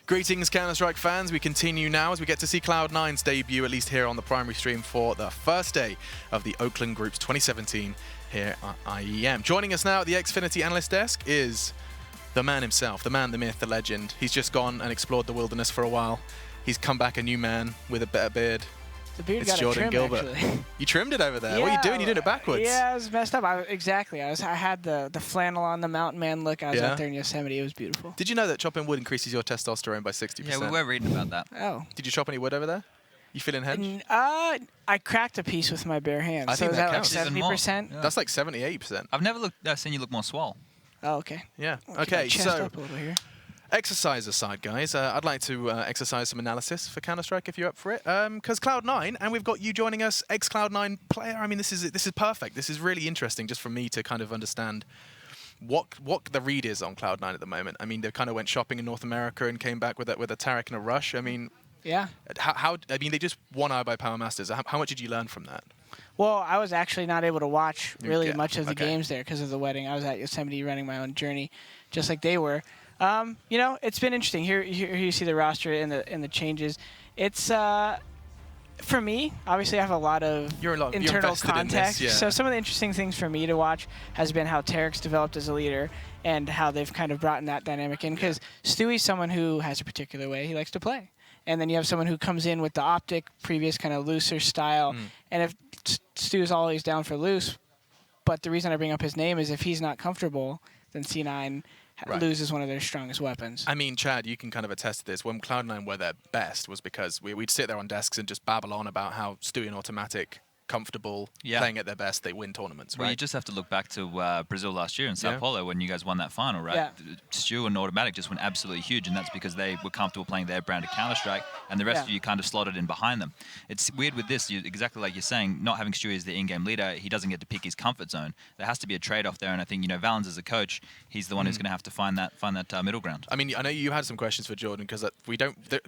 Greetings, Counter-Strike fans. We continue now as we get to see Cloud9's debut, at least here on the primary stream, for the first day of the Oakland Group's 2017 here at IEM. Joining us now at the Xfinity analyst desk is the man himself, the man, the myth, the legend. He's just gone and explored the wilderness for a while. He's come back a new man with a better beard. The beard It's got Jordan a trim, Gilbert. actually. You trimmed it over there. Yeah, What are you doing? You're doing it backwards. Yeah, I was messed up. Exactly. I had the flannel on, the mountain man look. I was out there in Yosemite. It was beautiful. Did you know that chopping wood increases your testosterone by 60%? Yeah, we were reading about that. Oh. Did you chop any wood over there? You feeling hedge? I cracked a piece with my bare hands. I think so that is that like counts. 70%? Yeah. That's like 70-80%. I've never seen you look more swole. Oh, okay. Yeah. I'll keep my Okay, chest so up a little here. exercise aside, guys, I'd like to exercise some analysis for Counter-Strike if you're up for it. Because Cloud9, and we've got you joining us, ex-Cloud9 player. I mean, this is perfect. This is really interesting just for me to kind of understand what the read is on Cloud9 at the moment. I mean, they kind of went shopping in North America and came back with a Tarek and a Rush. I mean, yeah. I mean, they just won out by Power Masters. How much did you learn from that? Well, I was actually not able to watch really Okay. much of the games there because of the wedding. I was at Yosemite running my own journey, just like they were. You know, it's been interesting. Here you see the roster and the changes. It's for me, obviously I have a lot of internal context. Yeah. So some of the interesting things for me to watch has been how Tarek's developed as a leader and how they've kind of brought in that dynamic in. Because Stewie's someone who has a particular way he likes to play. And then you have someone who comes in with the optic, previous kind of looser style. And if Stu's always down for loose, but the reason I bring up his name is if he's not comfortable, then C9 loses one of their strongest weapons. I mean, Chad, you can kind of attest to this. When Cloud9 were their best was because we'd sit there on desks and just babble on about how Stewie and Automatic, comfortable, playing at their best, they win tournaments, right? Well, you just have to look back to Brazil last year in Sao Paulo when you guys won that final, right? Yeah. Stu and Automatic just went absolutely huge, and that's because they were comfortable playing their brand of Counter-Strike, and the rest of you kind of slotted in behind them. It's weird with this, exactly like you're saying, not having Stewie as the in-game leader, he doesn't get to pick his comfort zone. There has to be a trade-off there, and I think, you know, Valens as a coach, he's the one who's going to have to find that middle ground. I mean, I know you had some questions for Jordan, because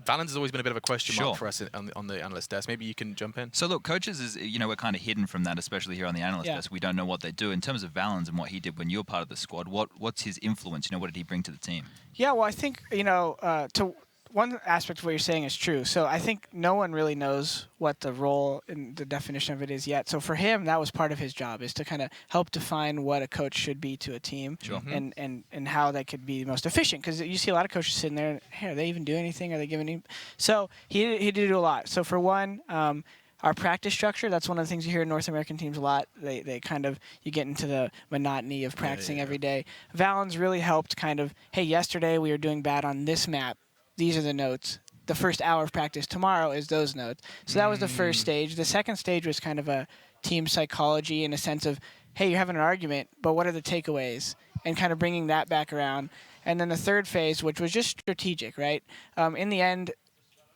Valens has always been a bit of a question mark for us on the analyst desk. Maybe you can jump in. So look, coaches is, you know, we're kind of hidden from that, especially here on the analyst desk. We don't know what they do. In terms of Valens and what he did when you were part of the squad, what's his influence? You know, what did he bring to the team? Yeah, well, I think, you know, to one aspect of what you're saying is true. So I think no one really knows what the role and the definition of it is yet. So for him, that was part of his job, is to kind of help define what a coach should be to a team and how they could be most efficient. Because you see a lot of coaches sitting there, and, hey, are they even doing anything? Are they giving any? So he did do a lot. So for one, our practice structure, that's one of the things you hear in North American teams a lot. They kind of, you get into the monotony of practicing every day. Valens really helped kind of, hey, yesterday we were doing bad on this map. These are the notes. The first hour of practice tomorrow is those notes. So that was the first stage. The second stage was kind of a team psychology in a sense of, hey, you're having an argument, but what are the takeaways? And kind of bringing that back around. And then the third phase, which was just strategic, right? In the end,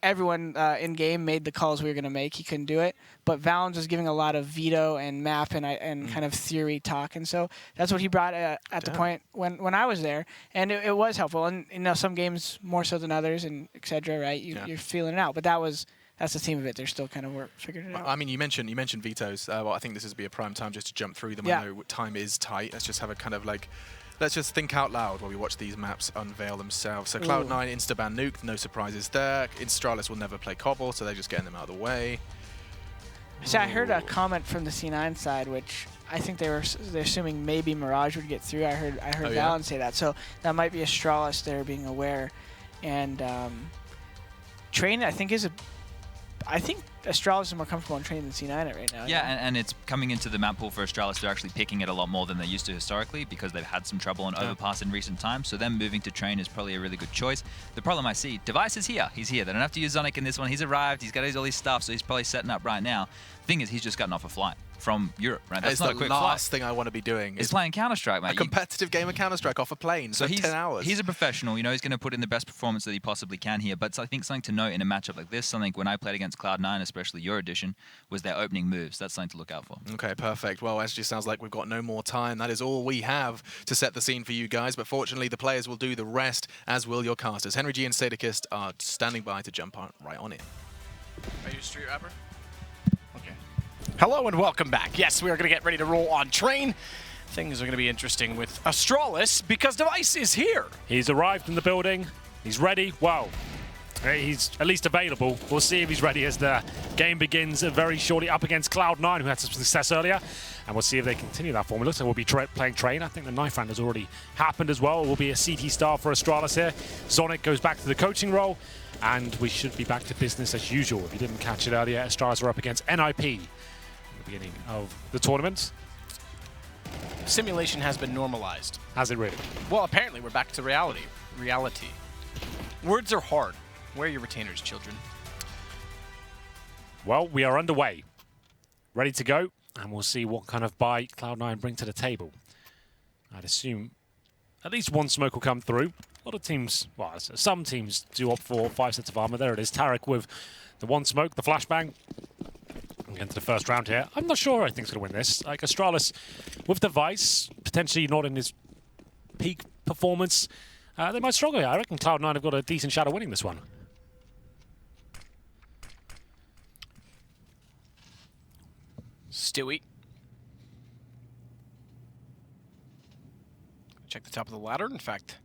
everyone in-game made the calls we were going to make. He couldn't do it. But Valens was giving a lot of veto and map and kind of theory talk. And so that's what he brought at the point when I was there. And it was helpful. And, you know, some games more so than others and et cetera, right? You're feeling it out. But that's the theme of it. They're still kind of figuring it out. I mean, you mentioned vetoes. Well, I think this would be a prime time just to jump through them. I know time is tight. Let's just have a kind of like... Let's just think out loud while we watch these maps unveil themselves. So Cloud9 insta-ban nuke, no surprises there. Astralis will never play Cobble, so they're just getting them out of the way. So I heard a comment from the C9 side, which I think they're assuming maybe Mirage would get through. I heard Valens say that. So that might be Astralis there being aware. And Train, I think Astralis is more comfortable in training than C9 right now. Yeah, and it's coming into the map pool for Astralis. They're actually picking it a lot more than they used to historically because they've had some trouble on overpass in recent times. So them moving to Train is probably a really good choice. The problem I see, Device is here. He's here. They don't have to use Zonic in this one. He's arrived. He's got all his stuff, so he's probably setting up right now. Thing is, he's just gotten off a flight from Europe, right? That's not a quick flight. The last thing I want to be doing is playing Counter-Strike, mate. A competitive game of Counter-Strike off a plane, so 10 hours. He's a professional, you know, he's going to put in the best performance that he possibly can here, but I think something to note in a matchup like this, something when I played against Cloud9, especially your edition, was their opening moves. That's something to look out for. Okay, perfect. Well, actually sounds like we've got no more time. That is all we have to set the scene for you guys, but fortunately the players will do the rest, as will your casters. Henry G and Sadakist are standing by to jump right on in. Are you a street rapper? Hello and welcome back. Yes, we are going to get ready to roll on Train. Things are going to be interesting with Astralis because Device is here. He's arrived in the building. He's ready. Wow. He's at least available. We'll see if he's ready as the game begins very shortly up against Cloud9, who had some success earlier. And we'll see if they continue that form. It looks like we'll be playing Train. I think the knife round has already happened as well. It will be a CT star for Astralis here. Zonic goes back to the coaching role. And we should be back to business as usual. If you didn't catch it earlier, Astralis were up against NIP at the beginning of the tournament. Simulation has been normalized. Has it really? Well, apparently we're back to reality. Words are hard. Where are your retainers, children? Well, we are underway. Ready to go. And we'll see what kind of buy Cloud9 bring to the table. I'd assume at least one smoke will come through. A lot of teams, well, some teams do opt for 5 sets of armor. There it is, Tarek with the one smoke, the flashbang. Into the first round here. I'm not sure I think he's going to win this. Like Astralis with Device, potentially not in his peak performance. They might struggle here. I reckon Cloud9 have got a decent shot of winning this one. Stewie. Check the top of the ladder. In fact,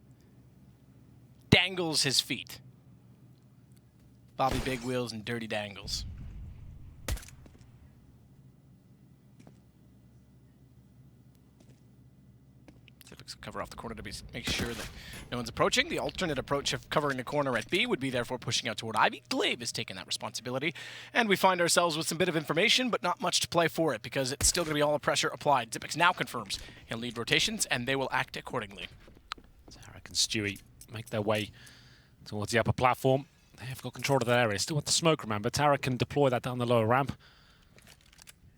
dangles his feet. Bobby Big Wheels and Dirty Dangles. Cover off the corner to make sure that no one's approaching. The alternate approach of covering the corner at B would be therefore pushing out toward Ivy. Glaive has taken that responsibility. And we find ourselves with some bit of information, but not much to play for it because it's still going to be all the pressure applied. Xyp9x now confirms he'll lead rotations, and they will act accordingly. Tarek and Stewie make their way towards the upper platform. They have got control of that area. Still want the smoke, remember. Tarek can deploy that down the lower ramp.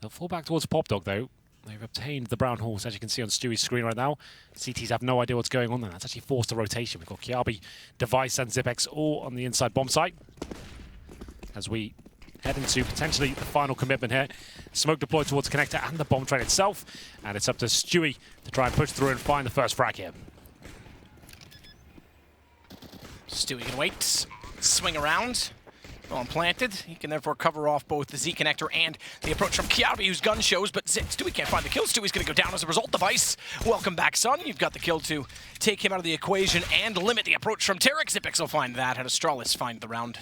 They'll fall back towards Pop Dog, though. They've obtained the brown horse, as you can see on Stewie's screen right now. CTs have no idea what's going on there. That's actually forced a rotation. We've got Kiabi, Device, and Xyp9x all on the inside bomb site. As we head into potentially the final commitment here. Smoke deployed towards the connector and the bomb train itself. And it's up to Stewie to try and push through and find the first frag here. Stewie can wait, swing around. Well planted, he can therefore cover off both the Z connector and the approach from Kiabi, whose gun shows, but Stewie can't find the kill. Stewie's going to go down as a result. Device, welcome back, son. You've got the kill to take him out of the equation and limit the approach from Tarek. Xyp9x will find that, and Astralis find the round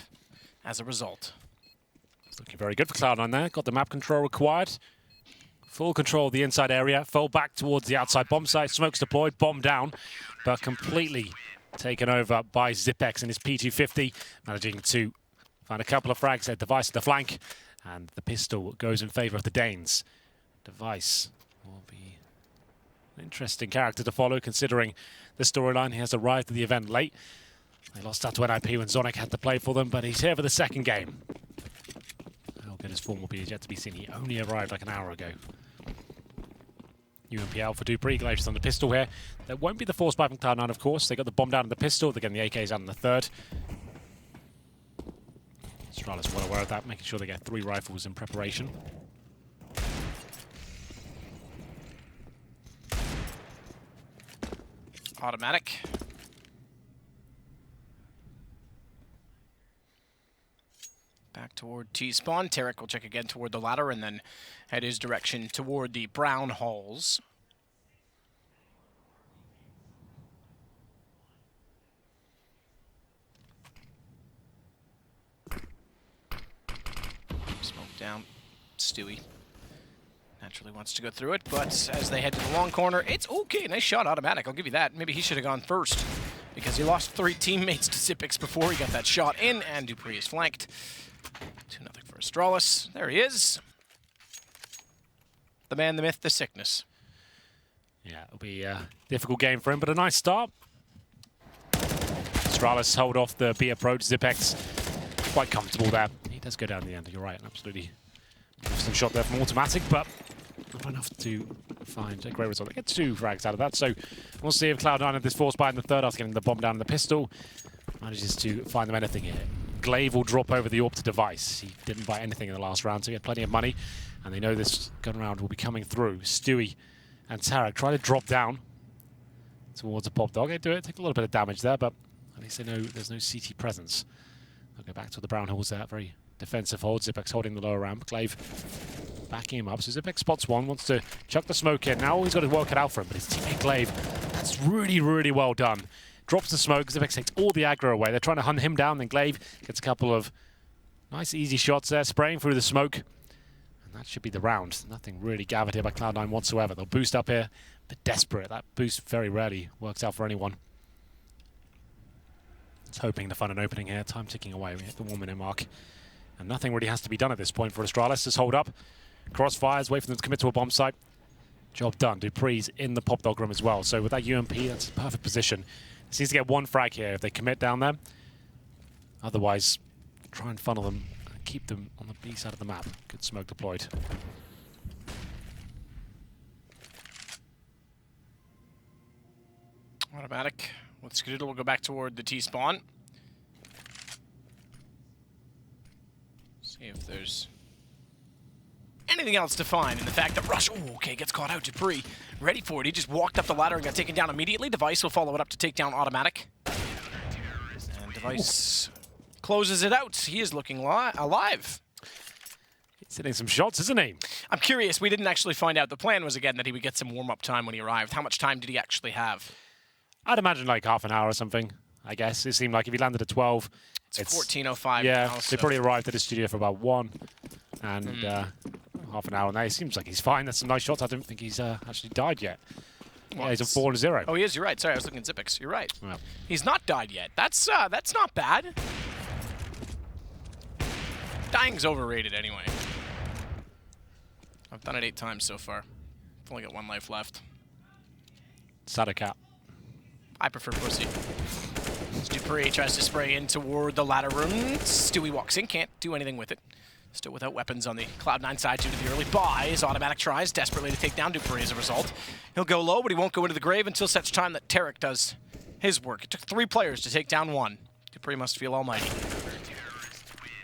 as a result. It's looking very good for Cloud9 there. Got the map control required. Full control of the inside area. Fell back towards the outside bomb site. Smoke's deployed, bomb down, but completely taken over by Xyp9x and his P250, managing to find a couple of frags at Device at the flank, and the pistol goes in favor of the Danes. Device will be an interesting character to follow, considering the storyline. He has arrived at the event late. They lost out to NIP when Zonic had to play for them, but he's here for the second game. How good his form will be is yet to be seen. He only arrived like an hour ago. UMPL for Dupree. Glaive's on the pistol here. There won't be the force buy from Cloud9, of course. They got the bomb down in the pistol. They're getting the AKs out in the third. Astralis well aware of that, making sure they get 3 rifles in preparation. Automatic. Back toward T-spawn. Tarek will check again toward the ladder and then head his direction toward the brown halls. Down, Stewie naturally wants to go through it, but as they head to the long corner, it's okay. Nice shot, automatic. I'll give you that. Maybe he should have gone first because he lost 3 teammates to Xyp9x before he got that shot in, and Dupree is flanked. 2-0 for Astralis. There he is. The man, the myth, the sickness. Yeah, it'll be a difficult game for him, but a nice start. Astralis hold off the B approach. Xyp9x quite comfortable there. He does go down in the end, you're right, absolutely. Some shot there from automatic, but not enough to find a great result. They get 2 frags out of that, so we'll see if Cloud9 had this force buy in the third after getting the bomb down in the pistol. Manages to find them anything here. Glaive will drop over the AWP to Device. He didn't buy anything in the last round, so he had plenty of money, and they know this gun round will be coming through. Stewie and Tarek try to drop down towards a Pop Dog. They do it, take a little bit of damage there, but at least they know there's no CT presence. They'll go back to the brown halls there, very defensive hold. Xyp9x holding the lower ramp. Glaive backing him up. So Xyp9x spots one, wants to chuck the smoke in. Now he's got to work it out for him, but his teammate Glaive, that's really, really well done. drops the smoke. Zipex takes all the aggro away. They're trying to hunt him down, then Glaive gets a couple of nice, easy shots there, spraying through the smoke. And that should be the round. Nothing really gathered here by Cloud9 whatsoever. They'll boost up here, but desperate. That boost very rarely works out for anyone. It's hoping to find an opening here. Time ticking away. We hit the 1 minute mark. And nothing really has to be done at this point for Astralis. Just hold up. Crossfires, wait for them to commit to a bomb site. Job done. Dupree's in the pop dog room as well. So with that UMP, that's a perfect position. Just needs to get one frag here if they commit down there. Otherwise, try and funnel them and keep them on the B side of the map. Good smoke deployed. Automatic. With Skadoodle, we'll go back toward the T-spawn. See if there's anything else to find in the fact that Rush, okay, gets caught out. Dupree, ready for it. He just walked up the ladder and got taken down immediately. Device will follow it up to take down Automatic. And Device closes it out. He is looking alive. He's hitting some shots, isn't he? I'm curious. We didn't actually find out. The plan was, again, that he would get some warm-up time when he arrived. How much time did he actually have? I'd imagine like half an hour or something, I guess. It seemed like if he landed at 12... It's 14:05 yeah, now. they So probably arrived at the studio for about 1 and half an hour now. He seems like he's fine. That's some nice shots. I don't think he's actually died yet. Yeah, he's on 4-0. Oh, he is. You're right. Sorry, I was looking at Zipex. You're right. Yeah. He's not died yet. That's not bad. Dying's overrated anyway. I've done it 8 times so far. I've only got 1 life left. Saddle cat. I prefer pussy. Dupree tries to spray in toward the ladder room. Stewie walks in, can't do anything with it. Still without weapons on the Cloud9 side due to the early buys. Automatic tries desperately to take down Dupree as a result. He'll go low, but he won't go into the grave until such time that Tarek does his work. It took 3 players to take down 1. Dupree must feel almighty.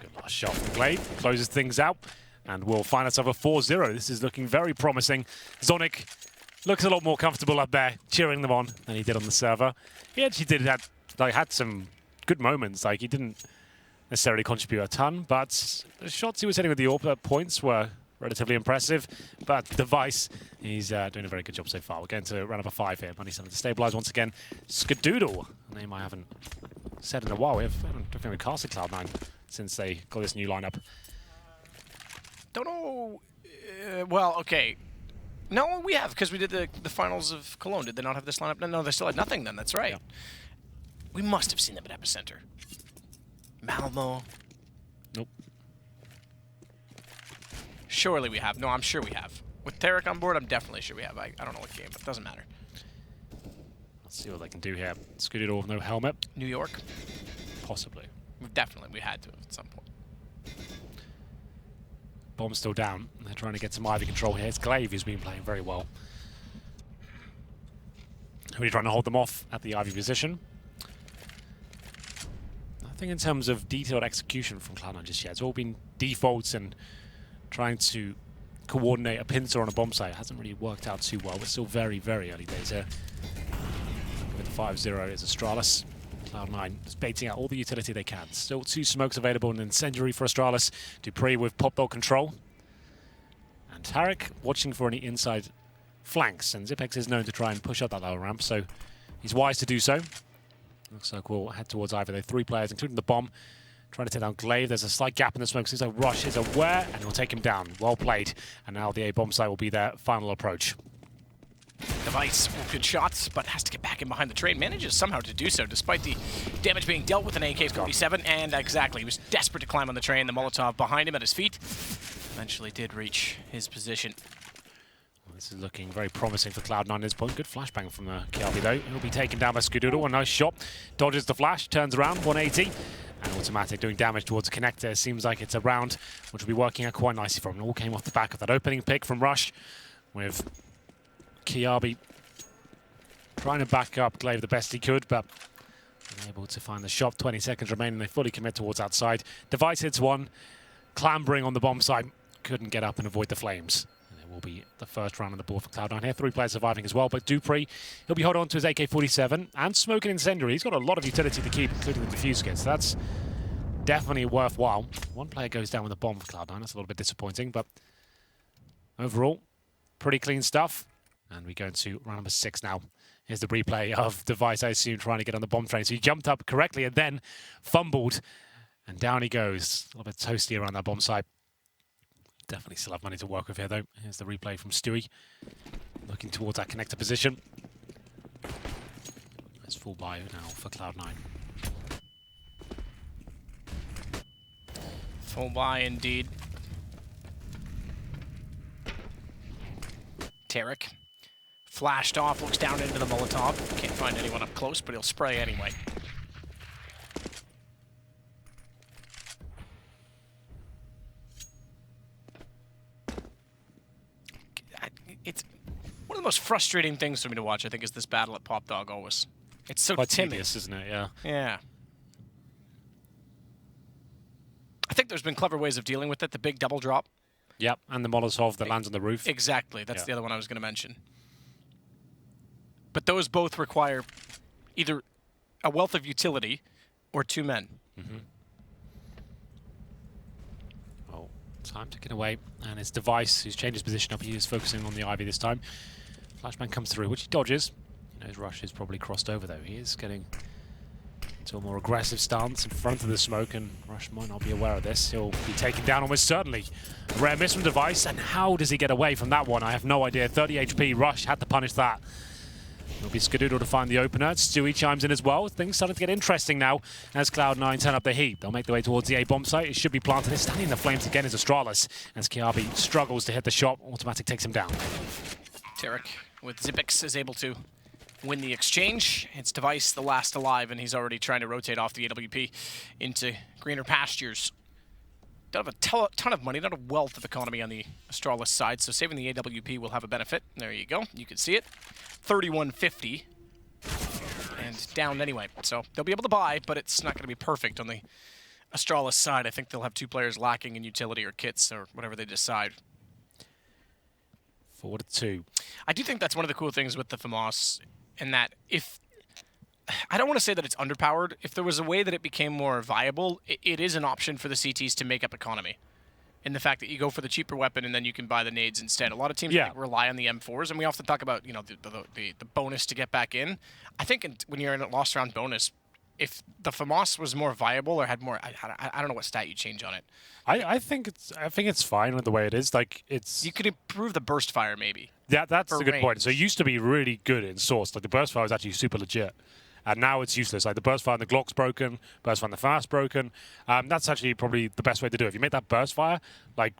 Good last shot from Glaive. Closes things out. And we'll find ourselves a 4-0. This is looking very promising. Zonic looks a lot more comfortable up there, cheering them on than he did on the server. He actually had some good moments. Like, he didn't necessarily contribute a ton, but the shots he was hitting with the AWP points were relatively impressive. But Device, he's doing a very good job so far. We're going to round up a 5 here. Money something to stabilize once again. Skadoodle, a name I haven't said in a while. I don't think we've casted Cloud9 since they got this new lineup. Don't know. Well, okay. No, we have, because we did the finals of Cologne. Did they not have this lineup? No, they still had nothing then. That's right. Yeah. We must have seen them at Epicenter. Malmo. Nope. Surely we have. No, I'm sure we have. With Tarek on board, I'm definitely sure we have. I don't know what game, but it doesn't matter. Let's see what they can do here. Skadoodle with no helmet. New York? Possibly. We had to have at some point. Bomb's still down. They're trying to get some Ivy control here. It's Glaive who's been playing very well. Really trying to hold them off at the Ivy position. Nothing in terms of detailed execution from Cloud9 just yet. It's all been defaults and trying to coordinate a pincer on a bomb site. It hasn't really worked out too well. We're still very, very early days here. With the 5-0 is Astralis. Cloud9 is baiting out all the utility they can. Still 2 smokes available and an incendiary for Astralis. Dupree with pop dog control. And Tarek watching for any inside flanks. And Zipex is known to try and push up that lower ramp, so he's wise to do so. Looks like we'll head towards either. There are 3 players, including the bomb, trying to take down Glaive. There's a slight gap in the smoke. Seems like Rush is aware, and he'll take him down. Well played. And now the A bomb site will be their final approach. Device, good shots, but has to get back in behind the train. Manages somehow to do so, despite the damage being dealt with an AK-47. And exactly, he was desperate to climb on the train. The Molotov behind him at his feet eventually did reach his position. Well, this is looking very promising for Cloud9 at this point. Good flashbang from the Kiabi though. He'll be taken down by Skadoodle. A nice shot. Dodges the flash, turns around, 180. And Automatic doing damage towards the connector. Seems like it's a round which will be working out quite nicely for him. It all came off the back of that opening pick from Rush with Kiabi trying to back up Glaive the best he could, but unable to find the shot. 20 seconds remaining. They fully commit towards outside. Device hits 1, clambering on the bomb site. Couldn't get up and avoid the flames. And it will be the first round on the board for Cloud9 here. 3 players surviving as well, but Dupree, he'll be holding on to his AK-47 and smoking incendiary. He's got a lot of utility to keep, including the defuse kit, so that's definitely worthwhile. 1 player goes down with a bomb for Cloud9. That's a little bit disappointing, but overall, pretty clean stuff. And we go into round number 6 now. Here's the replay of Device, I assume, trying to get on the bomb train. So he jumped up correctly and then fumbled. And down he goes. A little bit toasty around that bomb site. Definitely still have money to work with here, though. Here's the replay from Stewie. Looking towards that connector position. It's full buy now for Cloud9. Full buy indeed. Tarek flashed off, looks down into the Molotov. Can't find anyone up close, but he'll spray anyway. It's one of the most frustrating things for me to watch, I think, is this battle at Pop Dog always. It's so quite timid, tedious, isn't it? Yeah. Yeah. I think there's been clever ways of dealing with it. The big double drop. Yep, and the Molotov that lands on the roof. Exactly. That's the other one I was going to mention. But those both require either a wealth of utility or 2 men. Oh, time to get away. And it's Device who's changed his position up. He is focusing on the Ivy this time. Flashbang comes through, which he dodges. You know, his rush is probably crossed over, though. He is getting to a more aggressive stance in front of the smoke, and Rush might not be aware of this. He'll be taken down almost certainly. Rare miss from Device, and how does he get away from that one? I have no idea. 30 HP, Rush had to punish that. It'll be Skadoodle to find the opener. Stewie chimes in as well. Things starting to get interesting now as Cloud9 turn up the heat. They'll make their way towards the A bomb site. It should be planted. It's standing in the flames again is Astralis as Kiabi struggles to hit the shot. Automatic takes him down. Tarek with Zipix is able to win the exchange. It's Device, the last alive, and he's already trying to rotate off the AWP into greener pastures. Don't have a ton of money, not a wealth of economy on the Astralis side, so saving the AWP will have a benefit. There you go. You can see it. 3150. And down anyway. So they'll be able to buy, but it's not going to be perfect on the Astralis side. I think they'll have 2 players lacking in utility or kits or whatever they decide. 4-2. I do think that's one of the cool things with the FAMAS, in that if I don't want to say that it's underpowered. If there was a way that it became more viable, it is an option for the CTs to make up economy. In the fact that you go for the cheaper weapon and then you can buy the nades instead. A lot of teams rely on the M4s, and we often talk about the bonus to get back in. I think when you're in a lost round bonus, if the FAMAS was more viable or had more, I don't know what stat you change on it. I think it's fine with the way it is. Like you could improve the burst fire maybe. Yeah, that's a good range. point. So it used to be really good in Source. Like the burst fire was actually super legit. And now it's useless. Like the burst fire on the Glock's broken, burst fire on the FAMAS broken. That's actually probably the best way to do it. If you make that burst fire like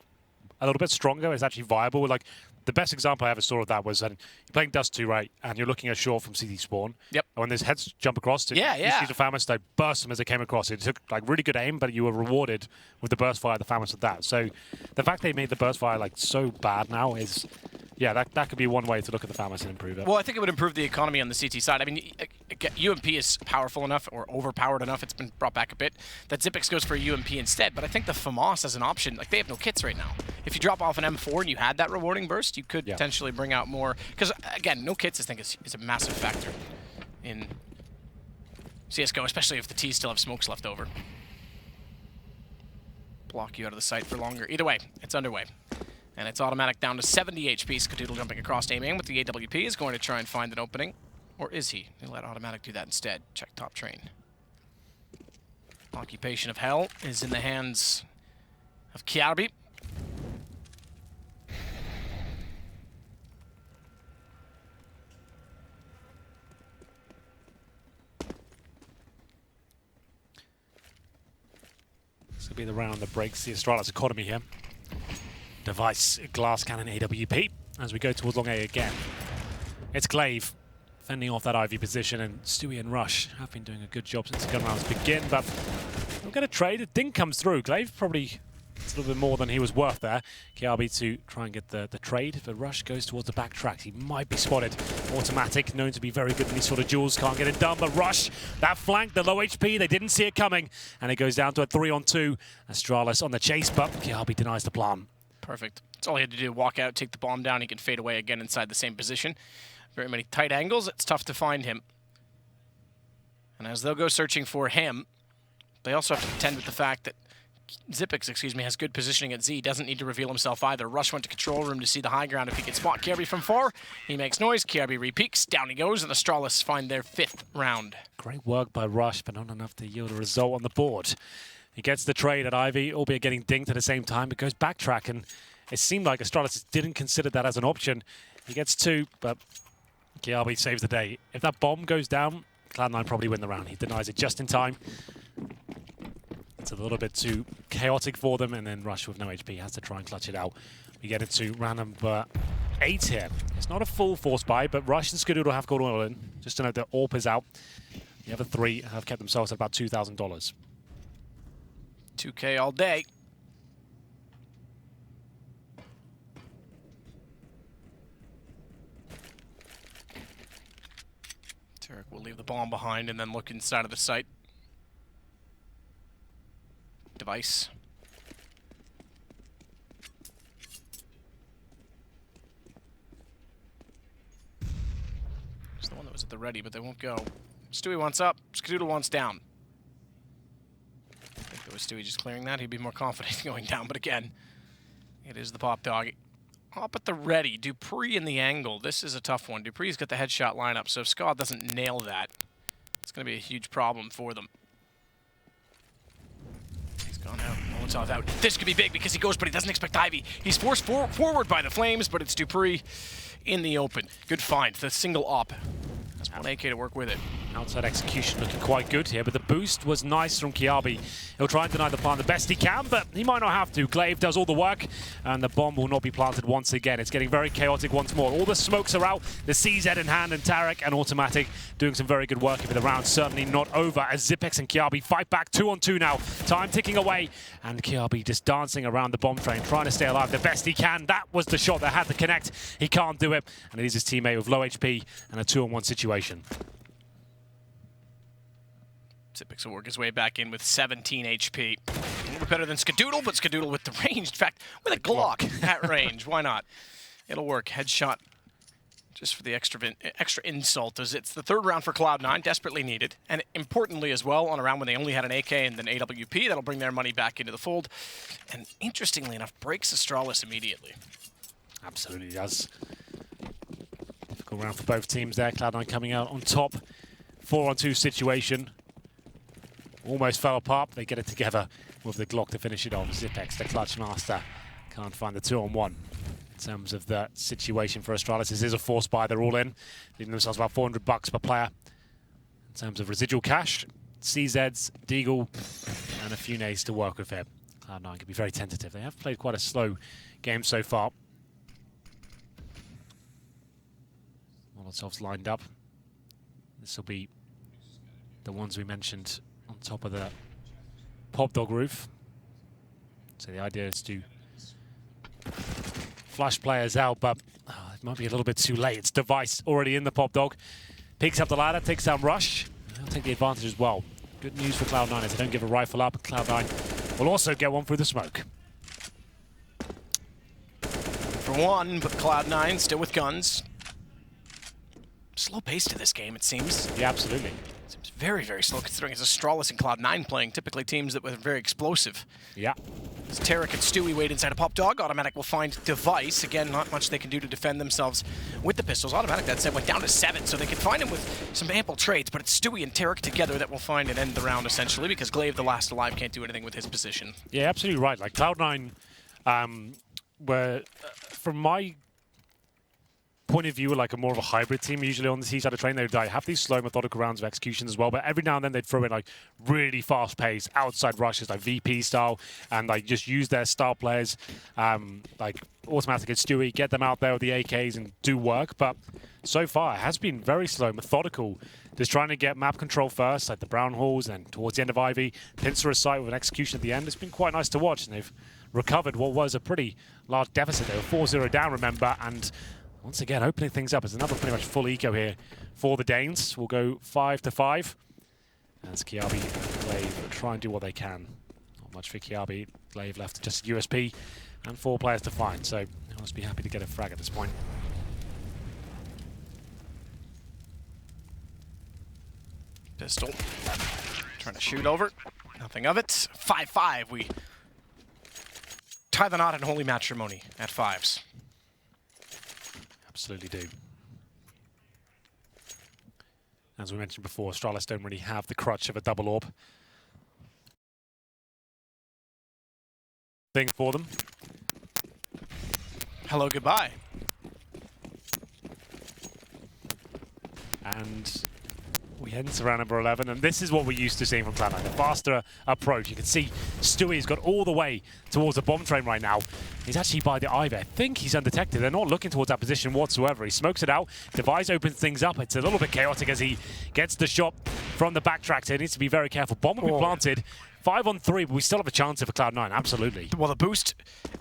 a little bit stronger, it's actually viable. Like the best example I ever saw of that was you're playing Dust 2, right? And you're looking at short from CT spawn. Yep. And when those heads jump across, you see the FAMAS, they burst them as they came across. It took like really good aim, but you were rewarded with the burst fire, the FAMAS with that. So the fact they made the burst fire like so bad now is, yeah, that could be one way to look at the FAMAS and improve it. Well, I think it would improve the economy on the CT side. I mean, UMP is powerful enough or overpowered enough, it's been brought back a bit, that Zipix goes for a UMP instead. But I think the FAMAS as an option, like they have no kits right now. If you drop off an M4 and you had that rewarding burst, you could potentially bring out more. Because, again, no kits, I think, is a massive factor in CSGO, especially if the Ts still have smokes left over. Block you out of the sight for longer. Either way, it's underway. And it's automatic down to 70 HP. Skadoodle jumping across aiming with the AWP is going to try and find an opening. Or is he? He'll let automatic do that instead. Check top train. Occupation of Hell is in the hands of Kiarbi. This will be the round that breaks the Astralis economy here. Device, glass cannon, AWP, as we go towards long A again. It's Glaive fending off that Ivy position, and Stewie and Rush have been doing a good job since the gun rounds begin, but we'll get a trade. It didn't come through. Glaive probably it's a little bit more than he was worth there. Kiabi to try and get the trade, but Rush goes towards the back tracks. He might be spotted. Automatic, known to be very good in these sort of duels. Can't get it done, but Rush, that flank, the low HP, they didn't see it coming, and it goes down to a 3-on-2. Astralis on the chase, but Kiabi denies the plan. Perfect. That's all he had to do. Walk out, take the bomb down. He can fade away again inside the same position. Very many tight angles. It's tough to find him. And as they'll go searching for him, they also have to contend with the fact that Zipix, excuse me, has good positioning at Z. Doesn't need to reveal himself either. Rush went to control room to see the high ground if he can spot Kiabi from far. He makes noise. Kiabi repeaks. Down he goes, and Astralis find their 5th round. Great work by Rush, but not enough to yield a result on the board. He gets the trade at Ivy, albeit getting dinked at the same time. It goes backtrack, and it seemed like Astralis didn't consider that as an option. He gets 2, but Kiabi saves the day. If that bomb goes down, Cloud9 probably win the round. He denies it just in time. It's a little bit too chaotic for them, and then Rush with no HP has to try and clutch it out. We get into round number 8 here. It's not a full force buy, but Rush and Skadoodle have got all in. Just to note that AWP is out. The other 3 have kept themselves at about $2,000. 2K all day. Tarek will leave the bomb behind and then look inside of the site. Device. It's the one that was at the ready, but they won't go. Stewie wants up. Skadoodle wants down. I think if it was Stewie just clearing that, he'd be more confident going down. But again, it is the pop dog. Up at the ready. Dupree in the angle. This is a tough one. Dupree's got the headshot lineup, so if Scott doesn't nail that, it's going to be a huge problem for them. He's gone out. Molotov out. This could be big because he goes, but he doesn't expect Ivy. He's forced forward by the flames, but it's Dupree in the open. Good find. The single op. That's one AK to work with it. Outside execution looking quite good here, but the boost was nice from Kiabi. He'll try and deny the plant the best he can, but he might not have to. Glaive does all the work, and the bomb will not be planted once again. It's getting very chaotic once more. All the smokes are out, the CZ in hand, and Tarek and Automatic doing some very good work here, but the round's certainly not over as Zipex and Kiabi fight back 2-on-2 now. Time ticking away, and Kiabi just dancing around the bomb train, trying to stay alive the best he can. That was the shot that had to connect. He can't do it, and it is his teammate with low HP and a 2-on-1 situation. Zipix will work his way back in with 17 HP. A little bit better than Skadoodle, but Skadoodle with the range. In fact, with a Glock at range. Why not? It'll work. Headshot just for the extra insult, as it's the 3rd round for Cloud9, desperately needed. And importantly as well, on a round when they only had an AK and an AWP, that'll bring their money back into the fold. And interestingly enough, breaks Astralis immediately. Absolutely does. Difficult round for both teams there. Cloud9 coming out on top. 4-on-2 situation. Almost fell apart. They get it together with the Glock to finish it off. Zipex, the clutch master, can't find the 2-on-1. In terms of the situation for Astralis, this is a force buy. They're all in, leaving themselves about $400 per player. In terms of residual cash, CZs, Deagle, and a few nades to work with here. Cloud9 can be very tentative. They have played quite a slow game so far. Molotovs lined up. This will be the ones we mentioned on top of the pop dog roof. So the idea is to flush players out, but it might be a little bit too late. It's Device already in the pop dog. Picks up the ladder, takes down Rush. They'll take the advantage as well. Good news for Cloud9 as they don't give a rifle up. Cloud9 will also get one through the smoke. For one, but Cloud9 still with guns. Slow pace to this game, it seems. Yeah, absolutely. Seems very, very slow considering it's Astralis and Cloud9 playing, typically teams that were very explosive. Yeah. As Tarek and Stewie wait inside a pop dog, Automatic will find Device. Again, not much they can do to defend themselves with the pistols. Automatic, that said, went down to 7, so they can find him with some ample trades, but it's Stewie and Tarek together that will find and end the round, essentially, because Glaive, the last alive, can't do anything with his position. Yeah, absolutely right. Like, Cloud9 were, from my point of view, like a more of a hybrid team. Usually on the C side of train, they would have these slow, methodical rounds of executions as well, but every now and then they'd throw in like really fast pace outside rushes, like VP style, and like just use their star players, like Automatic and Stewie, get them out there with the AKs and do work. But so far it has been very slow, methodical, just trying to get map control first, like the brown halls, and towards the end of Ivy, pincer a site with an execution at the end. It's been quite nice to watch, and they've recovered what was a pretty large deficit. They were 4-0 down, remember, and once again, opening things up. It's another pretty much full eco here for the Danes. We'll go 5-5. As Kiabi and Glaive try and do what they can. Not much for Kiabi. Glaive left just USP and 4 players to find. So he must be happy to get a frag at this point. Pistol. Trying to shoot over. Nothing of it. 5-5. We tie the knot in holy matrimony at 5s. Absolutely do. As we mentioned before, Astralis don't really have the crutch of a double orb thing for them. Hello, goodbye. And we head into round number 11, and this is what we're used to seeing from Cloud9. The faster approach. You can see Stewie's got all the way towards the bomb train right now. He's actually by the Ivy. I think he's undetected. They're not looking towards that position whatsoever. He smokes it out. Device opens things up. It's a little bit chaotic as he gets the shot from the backtrack, so he needs to be very careful. Bomb will be planted. 5 on 3, but we still have a chance here for Cloud9, absolutely. Well, the boost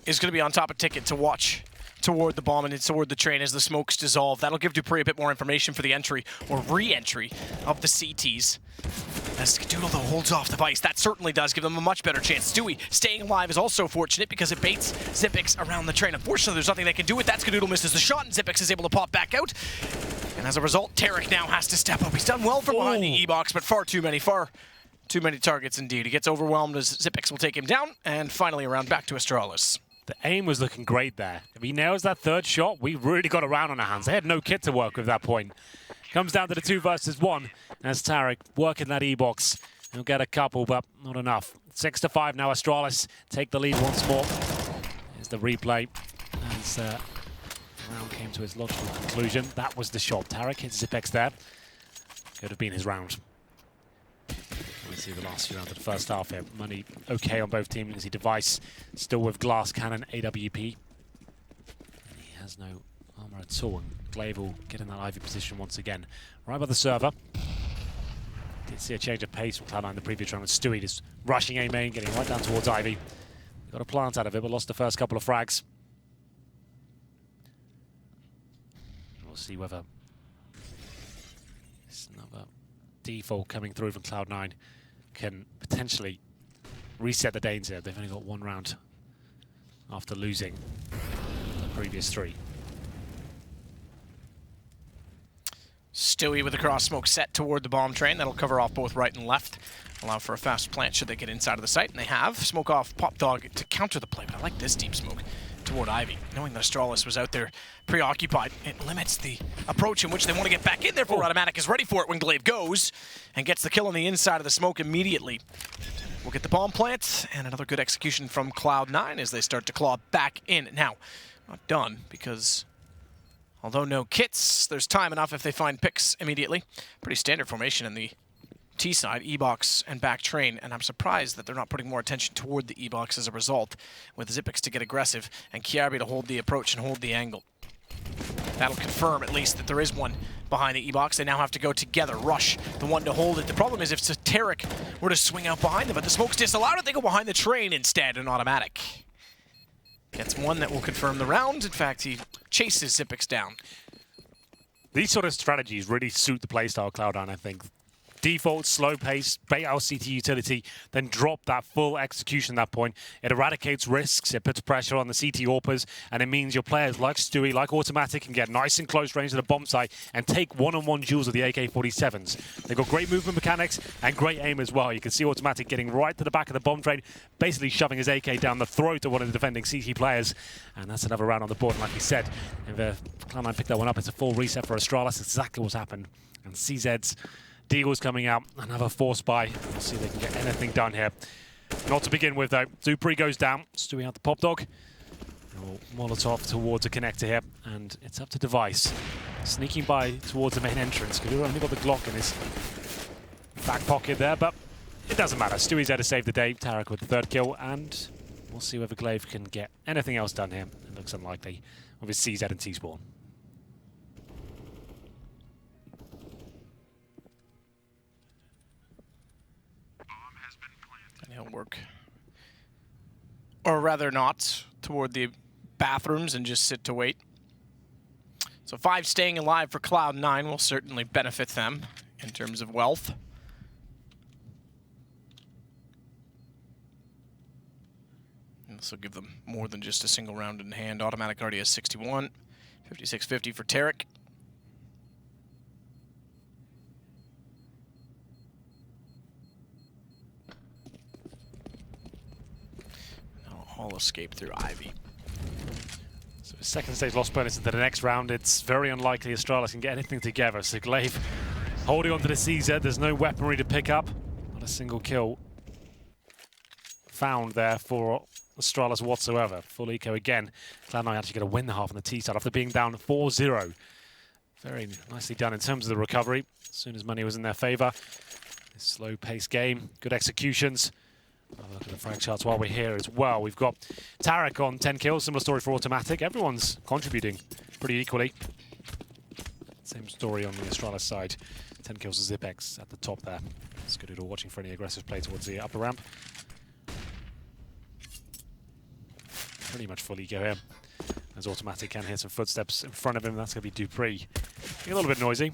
is going to be on top of Ticket to watch toward the bomb and toward the train as the smokes dissolve. That'll give Dupree a bit more information for the entry or re-entry of the CTs. As Skadoodle, though, holds off the Vice, that certainly does give them a much better chance. Stewie staying alive is also fortunate because it baits Xyp9x around the train. Unfortunately, there's nothing they can do with that. Skadoodle misses the shot, and Xyp9x is able to pop back out. And as a result, Tarek now has to step up. He's done well from behind the E-box, but far too many targets indeed. He gets overwhelmed as Xyp9x will take him down, and finally around back to Astralis. The aim was looking great there. If he nails that third shot, we've really got a round on our hands. They had no kit to work with at that point. Comes down to the 2 versus 1 as Tarek working that E-box. He'll get a couple, but not enough. 6-5 now. Astralis take the lead once more. Here's the replay as the round came to its logical conclusion. That was the shot. Tarek hits Xyp9x there. Could have been his round. We see the last few rounds of the first half here. Money okay on both teams. You can see Device still with Glass Cannon, AWP. And he has no armor at all. And Glaive will get in that Ivy position once again. Right by the server. Did see a change of pace from Cloud9 in the previous round with Stewie just rushing A main, getting right down towards Ivy. Got a plant out of it, but lost the first couple of frags. We'll see whether it's another default coming through from Cloud9 can potentially reset the Danes here. They've only got 1 round after losing the previous 3. Stewie with the cross smoke set toward the bomb train. That'll cover off both right and left. Allow for a fast plant should they get inside of the site, and they have. Smoke off Pop Dog to counter the play, but I like this deep smoke toward Ivy. Knowing that Astralis was out there preoccupied, it limits the approach in which they want to get back in there. For Automatic is ready for it when Glaive goes and gets the kill on the inside of the smoke immediately. We'll get the bomb plant and another good execution from Cloud9 as they start to claw back in. Now, not done because although no kits, there's time enough if they find picks immediately. Pretty standard formation in the T side, E-box and back train, and I'm surprised that they're not putting more attention toward the E-box as a result, with Xyp9x to get aggressive and Kiabi to hold the approach and hold the angle. That'll confirm at least that there is one behind the E-box. They now have to go together, rush the one to hold it. The problem is if Tarek were to swing out behind them, but the smoke's disallowed it, they go behind the train instead, an Automatic. Gets one that will confirm the round. In fact, he chases Xyp9x down. These sort of strategies really suit the playstyle of Cloud9, I think. Default, slow pace, bait out CT utility, then drop that full execution at that point. It eradicates risks, it puts pressure on the CT AWPers, and it means your players like Stewie, like Automatic, can get nice and close range to the bomb site and take one-on-one duels with the AK-47s. They've got great movement mechanics and great aim as well. You can see Automatic getting right to the back of the bomb train, basically shoving his AK down the throat of one of the defending CT players. And that's another round on the board. And like we said, if Cloud9 picked that one up, it's a full reset for Astralis. That's exactly what's happened. And CZ's Deagle's coming out, another force buy. We'll see if they can get anything done here. Not to begin with, though. Dupree goes down. Stewie out the Pop Dog. Molotov towards a connector here, and it's up to Device. Sneaking by towards the main entrance. He's only got the Glock in his back pocket there, but it doesn't matter. Stewie's there to save the day. Tarek with the 3rd kill, and we'll see whether Glaive can get anything else done here. It looks unlikely with his CZ and T-spawn. He'll work, or rather not, toward the bathrooms and just sit to wait. So 5 staying alive for Cloud9 will certainly benefit them in terms of wealth. And this will give them more than just a single round in hand. Automatic already has 61, 56-50 for Tarek. all escape through Ivy. So second stage loss bonus into the next round. It's very unlikely Astralis can get anything together. So Glaive holding on to the Caesar. There's no weaponry to pick up. Not a single kill found there for Astralis whatsoever. Full eco again. Cloud9 actually going to win the half on the T side after being down 4-0. Very nicely done in terms of the recovery. As soon as money was in their favour. Slow-paced game, good executions. I'll look at the frag charts while we're here as well. We've got Tarek on 10 kills, similar story for Automatic. Everyone's contributing pretty equally. Same story on the Astralis side. 10 kills to Zipex at the top there. Skadoodle watching for any aggressive play towards the upper ramp. Pretty much full eco here. As Automatic can hear some footsteps in front of him. That's going to be Dupree. A little bit noisy.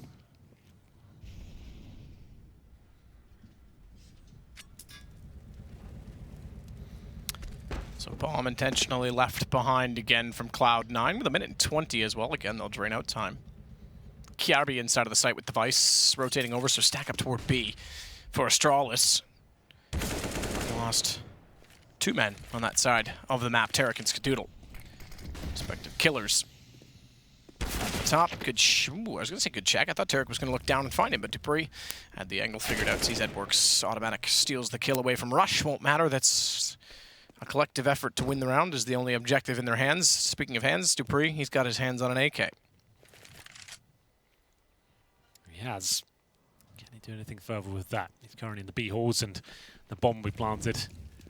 So bomb intentionally left behind again from Cloud9 with 1:20 as well. Again, they'll drain out time. Kiarbi inside of the site with Device rotating over, so stack up toward B for Astralis. They lost 2 men on that side of the map, Tarek and Skadoodle. Respective killers. At the top, good I was going to say good check. I thought Tarek was going to look down and find him, but Dupree had the angle figured out. CZ works automatic, steals the kill away from Rush. Won't matter, that's a collective effort to win the round is the only objective in their hands. Speaking of hands, Dupree, he's got his hands on an AK. He has. Can he do anything further with that? He's currently in the B halls and the bomb we planted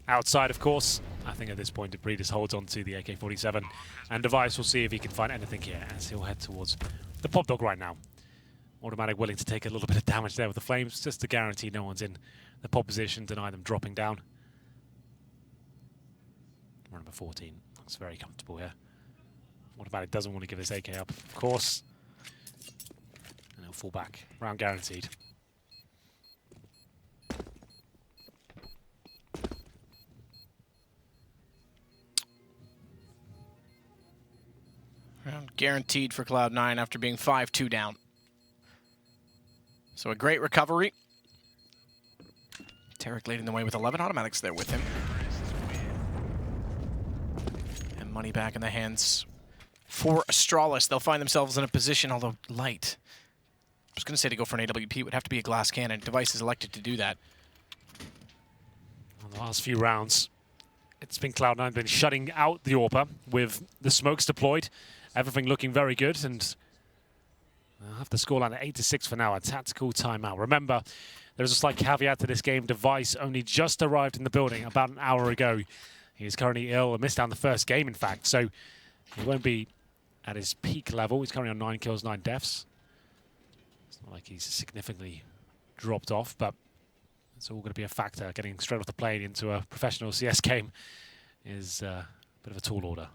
outside, of course. I think at this point Dupree just holds on to the AK-47 and Device will see if he can find anything here as he'll head towards the Pop Dog right now. Automatic willing to take a little bit of damage there with the flames just to guarantee no one's in the pop position, deny them dropping down. Number 14 looks very comfortable here. Automatic doesn't want to give his AK up, of course. And he'll fall back. Round guaranteed. Round guaranteed for Cloud9 after being 5-2 down. So a great recovery. Tarek leading the way with 11 automatics there with him. And money back in the hands for Astralis. They'll find themselves in a position, although light. I was going to say to go for an AWP would have to be a glass cannon. Device is elected to do that. On the last few rounds, it's been Cloud9 been shutting out the AWPer with the smokes deployed. Everything looking very good, and I'll have the scoreline at 8-6 for now, a tactical timeout. Remember, there's a slight caveat to this game. Device only just arrived in the building about an hour ago. He is currently ill and missed out on the first game, in fact, so he won't be at his peak level. He's currently on 9 kills, 9 deaths. It's not like he's significantly dropped off, but it's all going to be a factor. Getting straight off the plane into a professional CS game is a bit of a tall order.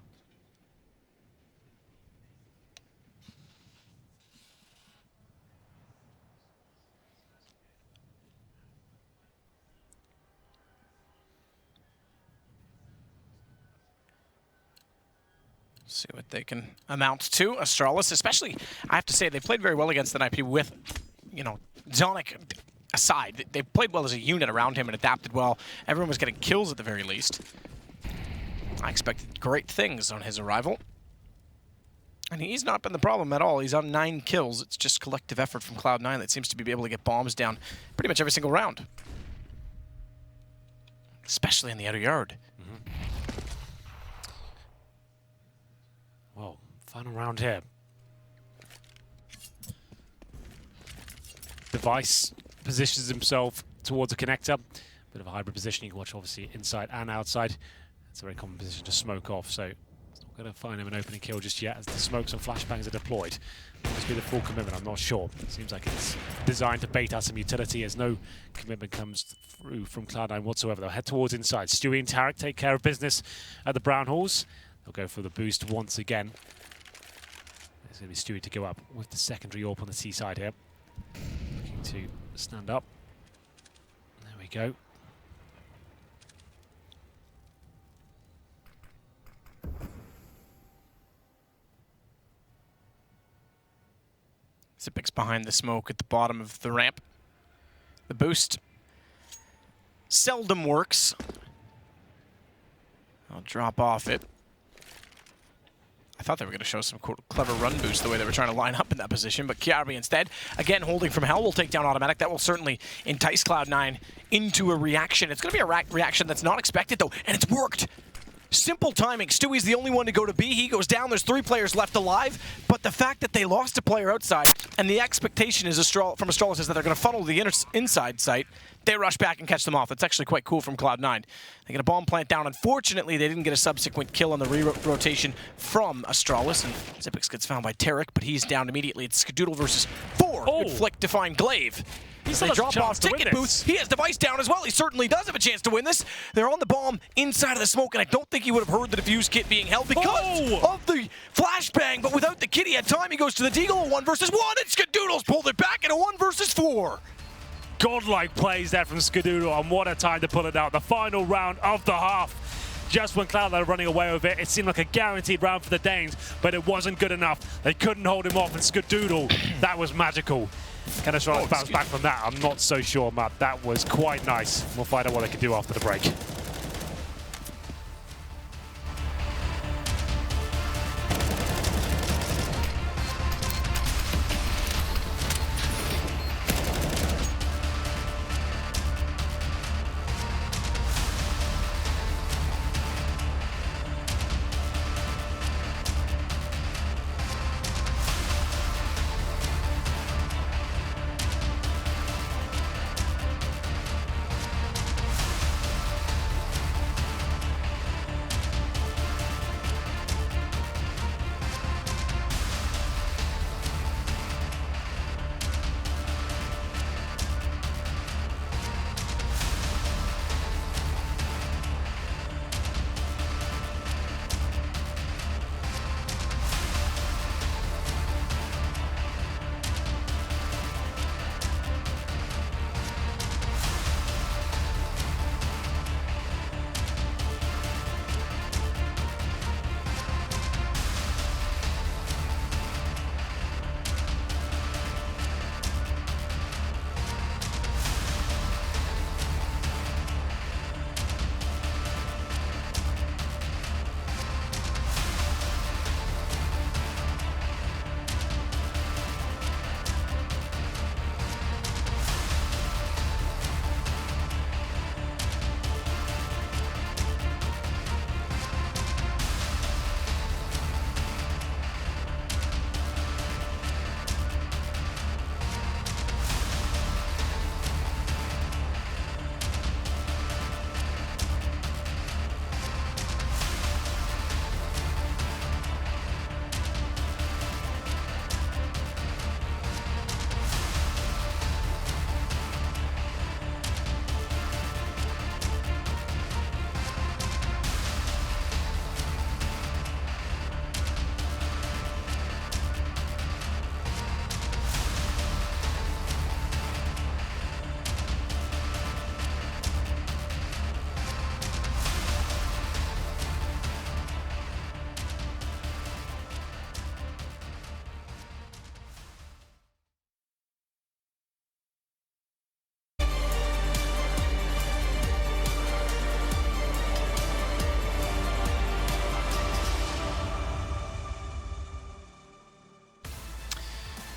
See what they can amount to. Astralis, especially, I have to say, they played very well against the IP with, you know, Zonic aside. They played well as a unit around him and adapted well. Everyone was getting kills at the very least. I expected great things on his arrival. And he's not been the problem at all. He's on 9 kills. It's just collective effort from Cloud9 that seems to be able to get bombs down pretty much every single round. Especially in the outer yard. Well, final round here. Device positions himself towards a connector. Bit of a hybrid position. You can watch obviously inside and outside. It's a very common position to smoke off, so it's not going to find him an opening kill just yet as the smokes and flashbangs are deployed. Must be the full commitment, I'm not sure. It seems like it's designed to bait out some utility as no commitment comes through from Cloud9 whatsoever. They'll head towards inside. Stewie and Tarek take care of business at the Brown Halls. They'll go for the boost once again. It's going to be Stewie to go up with the secondary AWP on the T side here. Looking to stand up. There we go. Zipix behind the smoke at the bottom of the ramp. The boost seldom works I'll drop off it. I thought they were going to show some clever run boost the way they were trying to line up in that position, but Kiarbi instead, again, holding from hell, will take down automatic. That will certainly entice Cloud9 into a reaction. It's going to be a reaction that's not expected, though, and it's worked. Simple timing. Stewie's the only one to go to B. He goes down. There's 3 players left alive, but the fact that they lost a player outside, and the expectation is from Astralis is that they're going to funnel the inside site, they rush back and catch them off. That's actually quite cool from Cloud9. They get a bomb plant down. Unfortunately, they didn't get a subsequent kill on the re-rotation from Astralis, and Xyp9x gets found by Tarek, but he's down immediately. It's Skadoodle versus 4. Oh. Good flick to find Glaive. They drop off ticket booth. He has Device down as well. He certainly does have a chance to win this. They're on the bomb inside of the smoke, and I don't think he would have heard the defuse kit being held because of the flashbang, but without the kit, he had time. He goes to the Deagle, a 1 versus 1, and Skadoodle's pulled it back in a 1 versus 4. Godlike plays there from Skadoodle, and what a time to pull it out. The final round of the half. Just when Cloud9 are running away with it, it seemed like a guaranteed round for the Danes, but it wasn't good enough. They couldn't hold him off, and Skadoodle, that was magical. Can Astralis bounce back from that? I'm not so sure, Matt. That was quite nice. We'll find out what they can do after the break.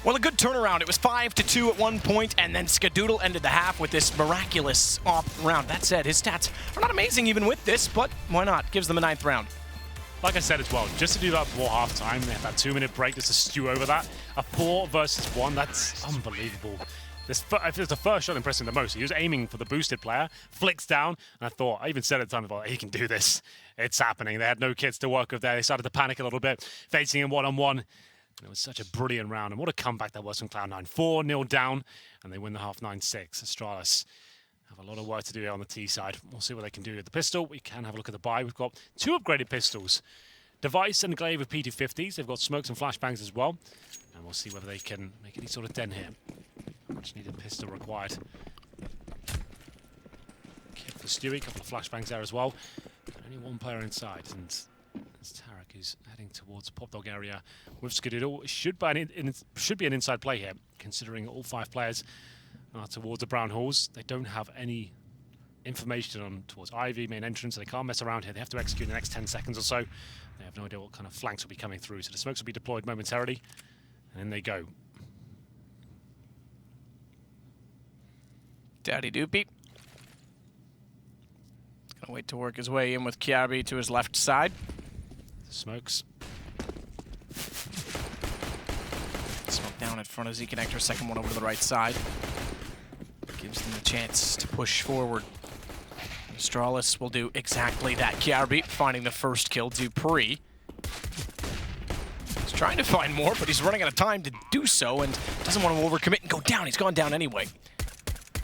Well, a good turnaround. It was 5-2 at one point, and then Skadoodle ended the half with this miraculous off round. That said, his stats are not amazing even with this, but why not? Gives them a 9th round. Like I said as well, just to do that before half-time, they have that 2-minute break just to stew over that. A 4 versus 1, that's unbelievable. This was the first shot impressing the most. He was aiming for the boosted player, flicks down, and I even said at the time, he can do this. It's happening. They had no kits to work with there. They started to panic a little bit, facing him one-on-one. It was such a brilliant round, and what a comeback that was from Cloud9. 4-0 down, and they win the half 9-6. Astralis have a lot of work to do here on the T side. We'll see what they can do with the pistol. We can have a look at the buy. We've got 2 upgraded pistols. Device and Glaive with P250s. They've got smokes and flashbangs as well. And we'll see whether they can make any sort of dent here. Much needed pistol required. Kit for Stewie, a couple of flashbangs there as well. Only 1 player inside, and it's Tarek who's heading towards the Pop Dog area with Skadoodle. It should be an inside play here, considering all 5 players are towards the brown halls. They don't have any information on towards Ivy, main entrance, so they can't mess around here. They have to execute in the next 10 seconds or so. They have no idea what kind of flanks will be coming through, so the smokes will be deployed momentarily, and then they go. Daddy Doopy. He's gonna wait to work his way in with Kiabi to his left side. Smokes. Smoke down in front of Z Connector, second one over to the right side. Gives them a chance to push forward. Astralis will do exactly that. Kiarbi finding the first kill. Dupree. He's trying to find more, but he's running out of time to do so and doesn't want to overcommit and go down. He's gone down anyway.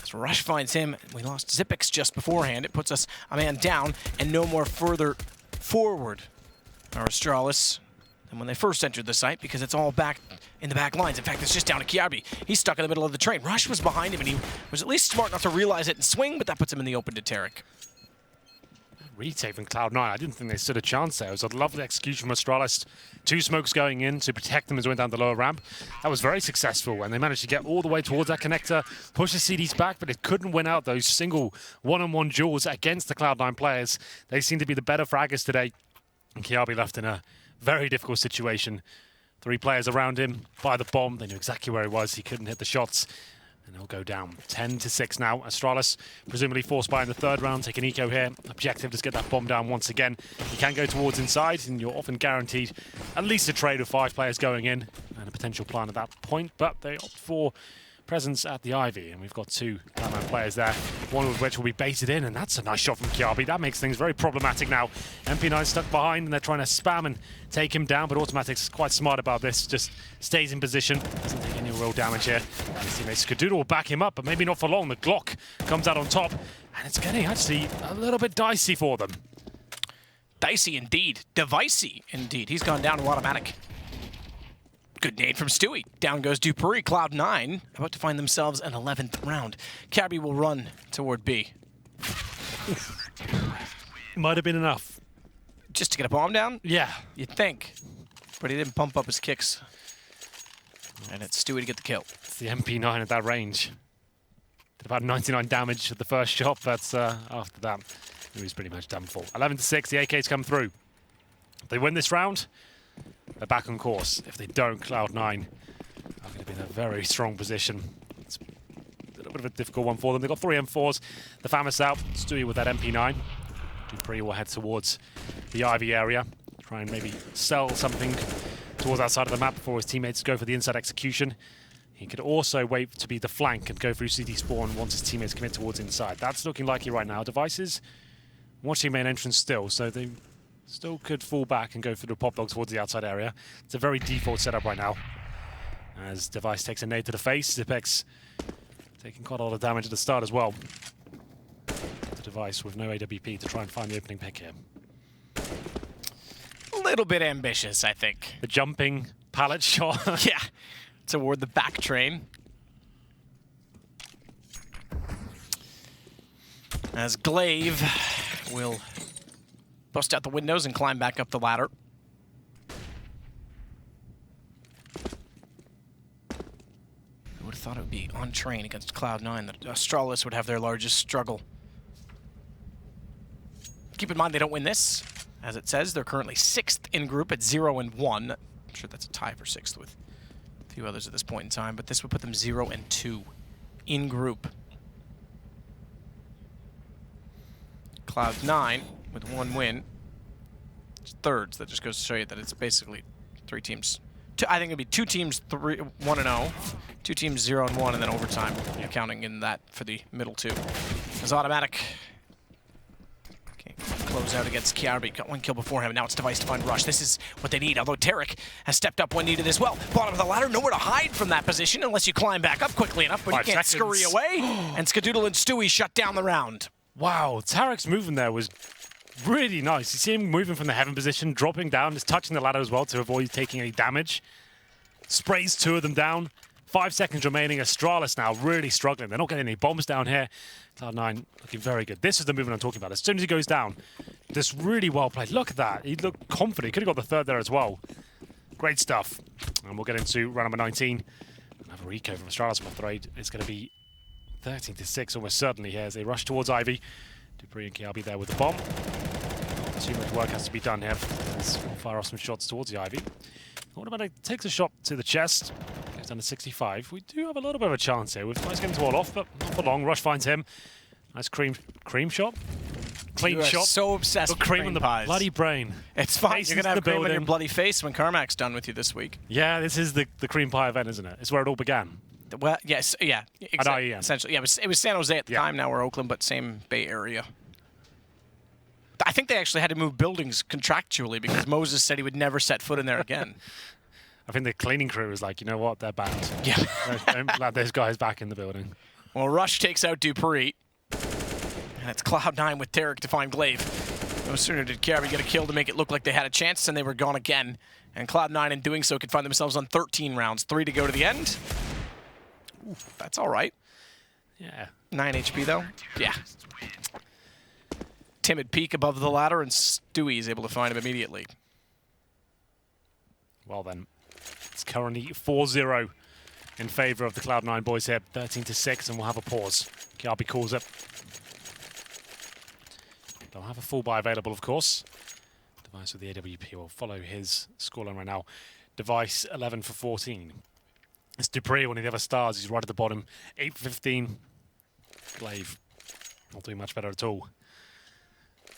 So Rush finds him. We lost Zippix just beforehand. It puts us a man down and no more further forward. Our Astralis than when they first entered the site, because it's all back in the back lines. In fact, it's just down to Kiarbi. He's stuck in the middle of the train. Rush was behind him, and he was at least smart enough to realize it and swing, but that puts him in the open to Tarek. Retake from Cloud9. I didn't think they stood a chance there. It was a lovely execution from Astralis. 2 smokes going in to protect them as they went down the lower ramp. That was very successful, and they managed to get all the way towards that connector, push the CDs back, but it couldn't win out those single one-on-one duels against the Cloud9 players. They seem to be the better fraggers today, and Kiabi left in a very difficult situation. 3 players around him by the bomb. They knew exactly where he was. He couldn't hit the shots. And he'll go down 10-6 now. Astralis presumably forced by in the 3rd round. Take an eco here. Objective is get that bomb down once again. You can go towards inside, and you're often guaranteed at least a trade of 5 players going in and a potential plan at that point. But they opt for presence at the Ivy, and we've got 2 Cloud9 players there, one of which will be baited in, and that's a nice shot from Kiabi. That makes things very problematic now. MP9 stuck behind, and they're trying to spam and take him down, but Automatic's quite smart about this, just stays in position, doesn't take any real damage here. And his teammate Skadoodle will back him up, but maybe not for long. The Glock comes out on top, and it's getting actually a little bit dicey for them. Dicey indeed. Devicey indeed. He's gone down to Automatic. Good nade from Stewie. Down goes Dupree. Cloud9 about to find themselves an 11th round. Cabby will run toward B. Might have been enough. Just to get a bomb down? Yeah. You'd think. But he didn't pump up his kicks. And it's Stewie to get the kill. It's the MP9 at that range. Did about 99 damage at the first shot, but after that, he was pretty much done for. 11-6, the AK's come through. If they win this round, they're back on course. If they don't, Cloud9 are going to be in a very strong position. It's a little bit of a difficult one for them. They've got 3 M4s. The Famis out. Stewie with that MP9. Dupree will head towards the Ivy area. Try and maybe sell something towards that side of the map before his teammates go for the inside execution. He could also wait to be the flank and go through CD spawn once his teammates commit towards inside. That's looking likely right now. Devices watching main entrance still, so they still could fall back and go through the pop dog towards the outside area. It's a very default setup right now. As Device takes a nade to the face, Zipex taking quite a lot of damage at the start as well. The Device with no AWP to try and find the opening pick here. A little bit ambitious, I think. The jumping pallet shot. Yeah, toward the back train. As Glaive will bust out the windows and climb back up the ladder. Who would have thought it would be on train against Cloud9 that Astralis would have their largest struggle. Keep in mind they don't win this. As it says, they're currently 6th in group at 0-1. I'm sure that's a tie for 6th with a few others at this point in time, but this would put them 0-2 in group. Cloud9 with 1 win. It's 3rd, so that just goes to show you that it's basically 3 teams. I think it'd be 2 teams 1-0, 2 teams 0-1, and then overtime, counting in that for the middle 2. As Automatic close out against Kiarbi. Got 1 kill before him, and now it's Device to find Rush. This is what they need, although Tarek has stepped up when needed as well. Bottom of the ladder, nowhere to hide from that position unless you climb back up quickly enough, but you can't scurry away. And Skadoodle and Stewie shut down the round. Wow, Tarek's movement there was really nice. You see him moving from the heaven position, dropping down, just touching the ladder as well to avoid taking any damage. Sprays 2 of them down. 5 seconds remaining. Astralis now really struggling. They're not getting any bombs down here. Cloud9 looking very good. This is the movement I'm talking about. As soon as he goes down, just really well played. Look at that. He looked confident. He could have got the 3rd there as well. Great stuff. And we'll get into round number 19. Another eco from Astralis, I'm afraid. It's going to be 13-6 almost certainly here as they rush towards Ivy. Dupree and Kiabi there with the bomb. Not too much work has to be done here. Let's fire off some shots towards the Ivy. Automatic takes a shot to the chest. Goes down to 65. We do have a little bit of a chance here. With nice getting to wall off, but not for long. Rush finds him. Nice cream shot. Clean you are shot. so obsessed with cream on the pies. bloody brain. It's fine. Faces You're going to have the cream on your building. bloody face when Carmack's done with you this week. Yeah, this is the cream pie event, isn't it? It's where it all began. Well, yes, yeah. At IEM. Essentially, yeah, it was San Jose at the time. Now we're Oakland, but same Bay Area. I think they actually had to move buildings contractually because Moses said he would never set foot in there again. I think the cleaning crew was like, you know what, they're banned. Yeah. I'm glad this guy's back in the building. Well, Rush takes out Dupree. And it's Cloud9 with Tarek to find Glaive. No sooner did Kiabi get a kill to make it look like they had a chance, and they were gone again. And Cloud9, in doing so, could find themselves on 13 rounds. 3 to go to the end. Ooh, that's all right. Yeah. 9 HP, though. Yeah. Timid peek above the ladder, and Stewie is able to find him immediately. Well then, it's currently 4-0 in favor of the Cloud9 boys here. 13-6, and we'll have a pause. Kiabi calls it. They'll have a full buy available, of course. Device with the AWP will follow his scoreline right now. Device 11 for 14. It's Dupree, one of the other stars. He's right at the bottom. 8-15. Glaive not doing much better at all.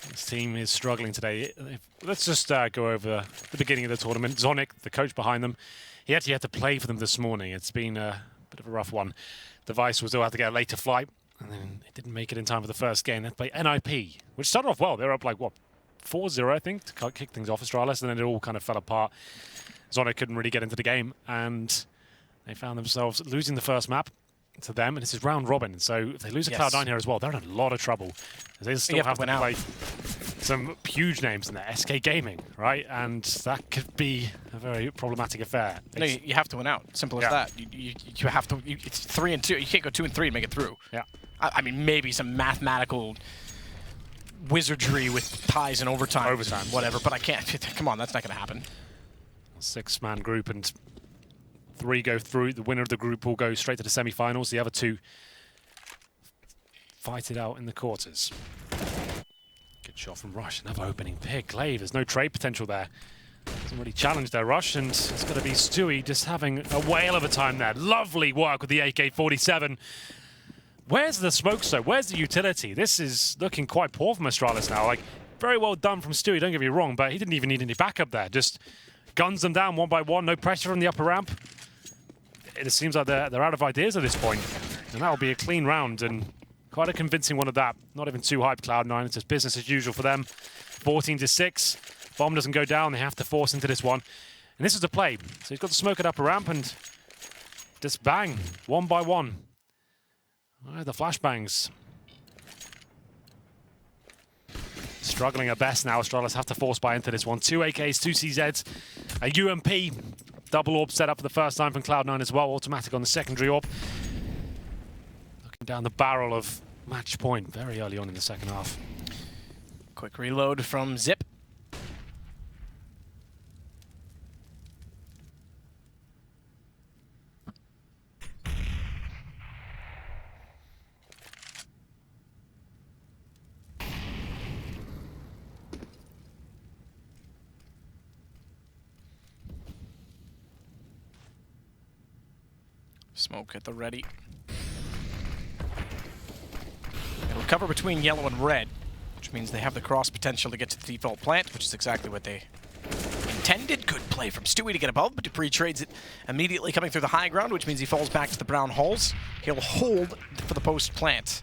This team is struggling today. Let's just go over the beginning of the tournament. Zonic, the coach behind them, he actually had to play for them this morning. It's been a bit of a rough one. Device will still have to get a later flight, and then it didn't make it in time for the first game. They had to play NIP, which started off well. They were up like, what, 4-0, I think, to kick things off Astralis, and then it all kind of fell apart. Zonic couldn't really get into the game, and they found themselves losing the first map to them, and this is round robin. So if they lose a Cloud9 here as well, they're in a lot of trouble. They still have to play some huge names in there, SK Gaming, right? And that could be a very problematic affair. No, you have to win out. Simple as that. You have to. It's 3-2. You can't go 2-3 and make it through. Yeah. I mean, maybe some mathematical wizardry with ties and overtime, whatever. But I can't. Come on, that's not going to happen. A 6-man group, and 3 go through. The winner of the group will go straight to the semi-finals. The other 2 fight it out in the quarters. Good shot from Rush. Another opening pick. Glaive, there's no trade potential there. Doesn't really challenge their Rush, and it's going to be Stewie just having a whale of a time there. Lovely work with the AK-47. Where's the smoke though? Where's the utility? This is looking quite poor from Astralis now. Like, very well done from Stewie, don't get me wrong, but he didn't even need any backup there. Just guns them down one by one. No pressure from the upper ramp. It seems like they're out of ideas at this point. And that'll be a clean round, and quite a convincing one of that. Not even too hyped, Cloud9. It's just business as usual for them. 14-6. Bomb doesn't go down. They have to force into this one. And this is the play. So he's got the smoke at upper ramp, and just bang, one by one. The flashbangs. Struggling at best now. Astralis have to force buy into this one. 2 AKs, 2 CZs, a UMP. Double orb set up for the first time from Cloud9 as well. Automatic on the secondary orb. Looking down the barrel of match point very early on in the second half. Quick reload from Zip. Smoke at the ready. It'll cover between yellow and red, which means they have the cross potential to get to the default plant, which is exactly what they intended. Good play from Stewie to get above, but Dupree trades it immediately coming through the high ground, which means he falls back to the brown hulls. He'll hold for the post plant.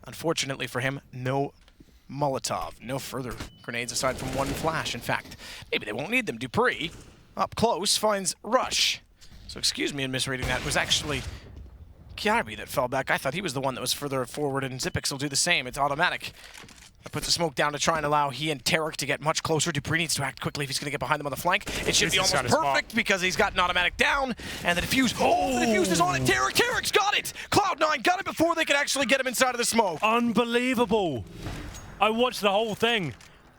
Unfortunately for him, no Molotov. No further grenades aside from one flash. In fact, maybe they won't need them. Dupree, up close, finds Rush. So excuse me in misreading that. It was actually Kiabi that fell back. I thought he was the one that was further forward, and Zipix will do the same. It's automatic. That puts the smoke down to try and allow he and Tarek to get much closer. Dupree needs to act quickly if he's going to get behind them on the flank. It should be almost perfect because he's got an automatic down. And the defuse, the defuse is on it. Tarek's got it. Cloud9 got it before they could actually get him inside of the smoke. Unbelievable. I watched the whole thing.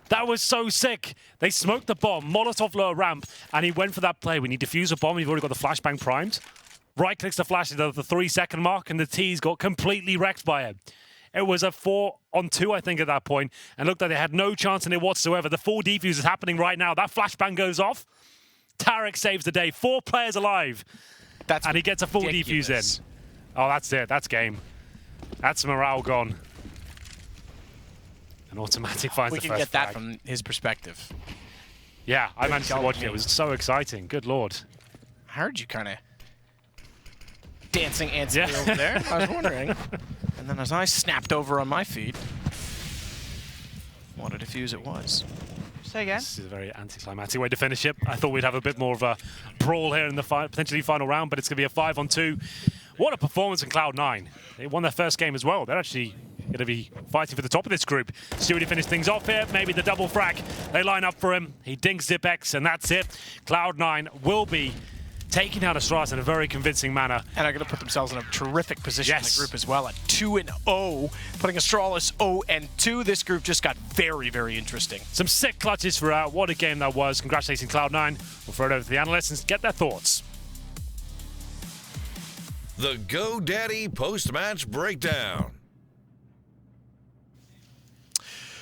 That was so sick. They smoked the bomb, Molotov lower ramp, and he went for that play. When you defuse a bomb, you've already got the flashbang primed. Right clicks the flash at the 3-second mark, and the T's got completely wrecked by it. It was a 4-on-2, I think, at that point, and looked like they had no chance in it whatsoever. The full defuse is happening right now. That flashbang goes off. Tarek saves the day. 4 players alive. And he gets a full defuse in. Oh, that's it. That's game. That's morale gone. And Automatic finds the first We can get that frag. from his perspective. Yeah, I managed to watch it. It was so exciting. Good lord. I heard you kind of dancing antsy over there. I was wondering. And then as I snapped over on my feed, what a defuse it was. Say again? This is a very anticlimactic way to finish it. I thought we'd have a bit more of a brawl here in the potentially final round, but it's going to be a 5-on-2. What a performance in Cloud9. They won their first game as well. They're actually going to be fighting for the top of this group. Stewie to finish things off here. Maybe the double frag. They line up for him. He dinks ZipX, and that's it. Cloud9 will be taking down Astralis in a very convincing manner. And are going to put themselves in a terrific position in the group as well at 2-0, putting Astralis 0-2. This group just got very, very interesting. Some sick clutches throughout. What a game that was. Congratulations, Cloud9. We'll throw it over to the analysts and get their thoughts. The GoDaddy post-match breakdown.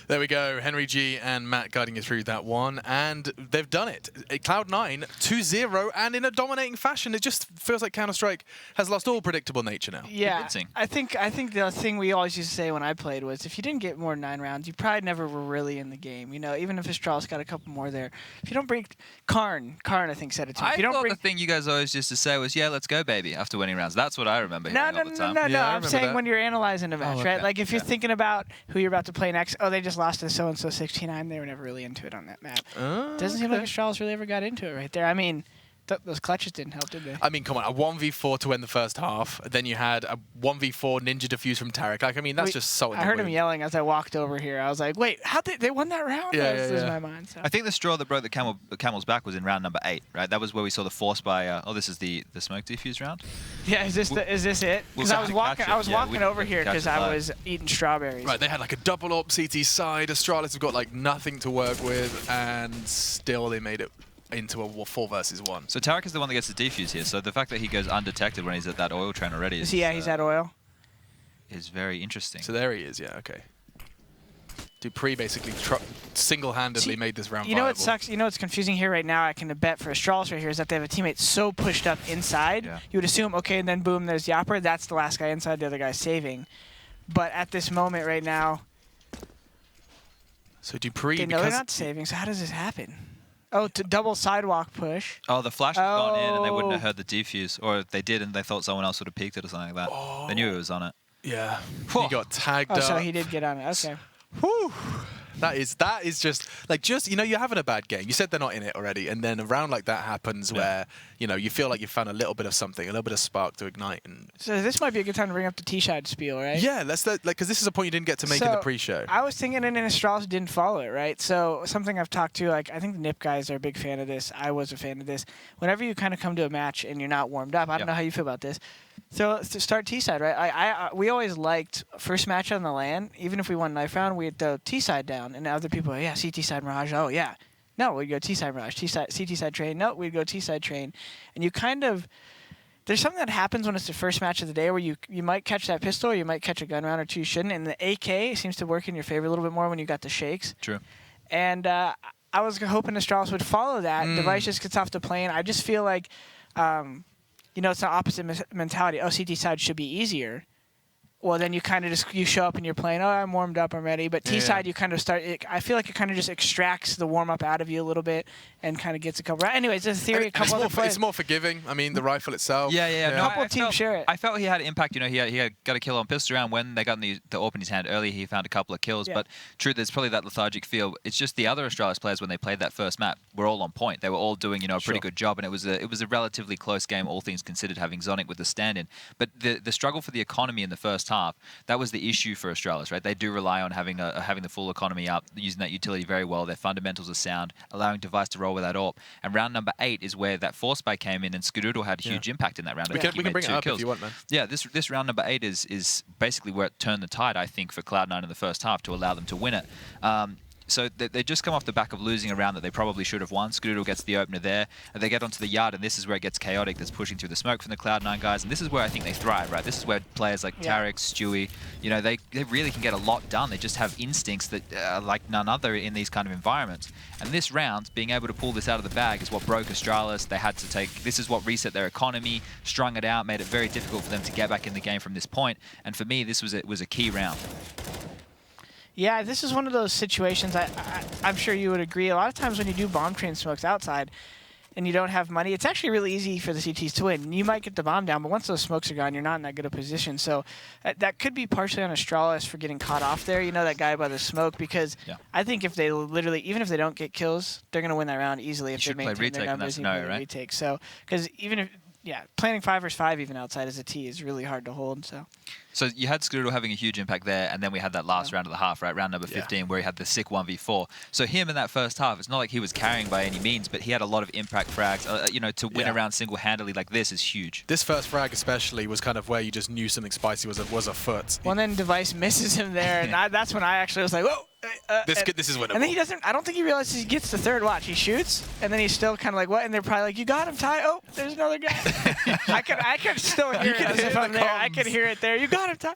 There we go, Henry G and Matt guiding you through that one, and they've done it. Cloud9 2-0, and in a dominating fashion. It just feels like Counter-Strike has lost all predictable nature now. Yeah, I think the thing we always used to say when I played was if you didn't get more than 9 rounds, you probably never were really in the game. You know, even if Astralis got a couple more there. If you don't break Karn I think said it too. If you don't thought the thing you guys always used to say was, yeah, let's go, baby, after winning rounds. That's what I remember hearing all the time. No, I'm saying when you're analyzing a match, right? Like if you're thinking about who you're about to play next, oh, they just lost to so-and-so 16-9, they were never really into it on that map. Doesn't seem like Astralis really ever got into it right there. I mean, those clutches didn't help, did they? I mean, come on, a 1v4 to win the first half. Then you had a 1v4 ninja defuse from Tarek. Like, I mean, that's just so. I heard him yelling as I walked over here. I was like, "Wait, how did they won that round?" Yeah, That was my mind. So. I think the straw that broke the camel's back was in round number 8, right? That was where we saw the force by. Oh, this is the smoke defuse round. Yeah, is this it? Because I was walking over here because I was eating strawberries. Right, they had like a double up CT side. Astralis have got like nothing to work with, and still they made it into a 4 versus 1. So Tarek is the one that gets the defuse here. So the fact that he goes undetected when he's at that oil train already is he's at oil. Is very interesting. So there he is. Yeah, okay. Dupree basically single-handedly made this round. You know what sucks? You know what's confusing here right now? I can bet for Astralis right here is that they have a teammate so pushed up inside. Yeah. You would assume, okay, and then boom, there's Yapper. That's the last guy inside. The other guy's saving. But at this moment right now, so Dupree. They know they're not saving. So how does this happen? Oh, to double sidewalk push. Oh, the flash has gone in and they wouldn't have heard the defuse. Or if they did and they thought someone else would have peeked it or something like that. Oh. They knew it was on it. Yeah. He got tagged up. So he did get on it. Okay. Whew. That is just like you know, you're having a bad game. You said they're not in it already, and then a round like that happens where you know you feel like you found a little bit of something, a little bit of spark to ignite. And so this might be a good time to bring up the T-Shide spiel, right? Yeah, let's because this is a point you didn't get to make in the pre-show. I was thinking, and Astralis didn't follow it, right? So something I've talked to, like I think the NIP guys are a big fan of this. I was a fan of this. Whenever you kind of come to a match and you're not warmed up, I don't know how you feel about this. So to start T-side, right? We always liked first match on the LAN, even if we won knife round, we'd throw T-side down, and other people, yeah, CT side Mirage, oh yeah. No, we'd go T-side Mirage, CT side train, no, we'd go T-side train. And you kind of, there's something that happens when it's the first match of the day where you might catch that pistol, or you might catch a gun round or two you shouldn't, and the AK seems to work in your favor a little bit more when you got the shakes. True. And I was hoping Astralis would follow that. Device just gets off the plane. I just feel like, you know, it's the opposite mentality. Oh, CT side should be easier. Well, then you kind of just show up and you're playing. Oh, I'm warmed up, I'm ready. But T side, you kind of start. I feel like it kind of just extracts the warm up out of you a little bit and kind of gets a couple. Anyways, there's a theory. A couple other it's more forgiving. I mean, the rifle itself. Yeah. A couple teams share it. I felt he had impact. You know, he got a kill on pistol round when they got the AWP in his hand early. He found a couple of kills. But true, there's probably that lethargic feel. It's just the other Astralis players when they played that first map were all on point. They were all doing a pretty good job, and it was a relatively close game, all things considered, having Zonic with the stand-in. But the struggle for the economy in the first half, that was the issue for Astralis, right? They do rely on having the full economy up, using that utility very well. Their fundamentals are sound, allowing Device to roll with that AWP. And round number 8 is where that force spike came in, and Skadoodle had a huge impact in that round. We can bring it up if you want, man. Yeah, this round number 8 is basically where it turned the tide, I think, for Cloud9 in the first half to allow them to win it. So they just come off the back of losing a round that they probably should have won. Skadoodle gets the opener there, and they get onto the yard, and this is where it gets chaotic. That's pushing through the smoke from the Cloud9 guys, and this is where I think they thrive, right? This is where players like Tarek, Stewie, you know, they really can get a lot done. They just have instincts that are like none other in these kind of environments. And this round, being able to pull this out of the bag is what broke Astralis. They had to take, this is what reset their economy, strung it out, made it very difficult for them to get back in the game from this point. And for me, this was a key round. Yeah, this is one of those situations, I'm sure you would agree, a lot of times when you do bomb train smokes outside and you don't have money, it's actually really easy for the CTs to win. You might get the bomb down, but once those smokes are gone, you're not in that good a position. So that could be partially on Astralis for getting caught off there, you know, that guy by the smoke, because I think if they literally, even if they don't get kills, they're going to win that round easily if they maintain their numbers and play retake. So, because even if, planning 5 versus 5 even outside as a T is really hard to hold. So you had Skadoodle having a huge impact there, and then we had that last round of the half, right? Round number 15, where he had the sick 1v4. So him in that first half, it's not like he was carrying by any means, but he had a lot of impact frags. You know, to win a round single-handedly like this is huge. This first frag especially was kind of where you just knew something spicy was afoot. Well, then Device misses him there, and that's when I actually was like, whoa! This is winnable. And then he doesn't, I don't think he realizes he gets the third watch. He shoots, and then he's still kind of like, what? And they're probably like, you got him, Ty. Oh, there's another guy. I could still hear it as if I'm there. I could hear it there. You got him, Ty.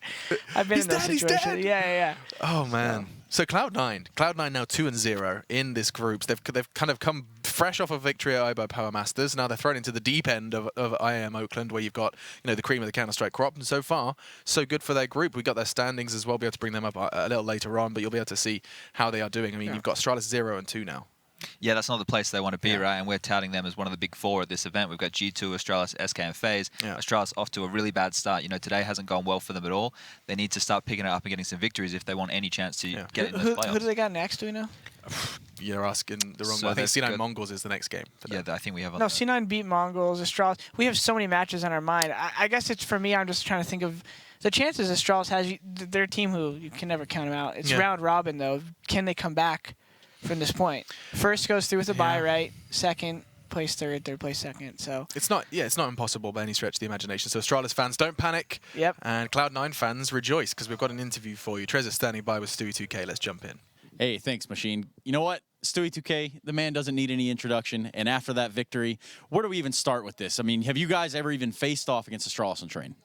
I've been in those situations. Yeah. Oh, man. So Cloud9 now 2-0 in this group. They've kind of come fresh off a victory at IBO Power Masters. Now they're thrown into the deep end of IEM Oakland, where you've got the cream of the Counter-Strike crop. And so far, so good for their group. We've got their standings as well. We'll be able to bring them up a little later on, but you'll be able to see how they are doing. I mean, you've got Astralis 0 and 2 now. Yeah, that's not the place they want to be, right? And we're touting them as one of the big four at this event. We've got G2, Astralis, SK, and FaZe. Astralis off to a really bad start. You know, today hasn't gone well for them at all. They need to start picking it up and getting some victories if they want any chance to get in those playoffs. Who do they got next, do we know? You're asking the wrong one. I think C9 Mongols is the next game. I think we have. No, C9 beat Mongols, Astralis. We have so many matches on our mind. I guess it's, for me, I'm just trying to think of the chances Astralis has. Their team, who you can never count them out. It's round robin, though. Can they come back from this point? First goes through with a bye, right? Second place third place second. So it's not impossible by any stretch of the imagination. So Astralis fans, don't panic. Yep. And Cloud9 fans, rejoice, because we've got an interview for you. Trez is standing by with Stewie2K. Let's jump in. Hey, thanks, Machine. You know what? Stewie2K, the man doesn't need any introduction. And after that victory, where do we even start with this? I mean, have you guys ever even faced off against Astralis on Train?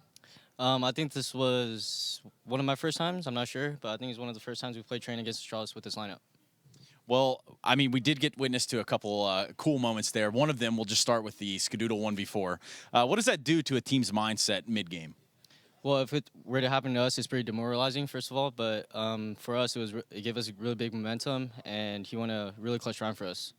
I think this was one of my first times. I'm not sure, but I think it's one of the first times we played Train against Astralis with this lineup. Well, I mean, we did get witness to a couple cool moments there. One of them, we'll just start with the Skadoodle 1v4. What does that do to a team's mindset mid-game? Well, if it were to happen to us, it's pretty demoralizing, first of all. But for us, it gave us a really big momentum, and he won a really clutch round for us.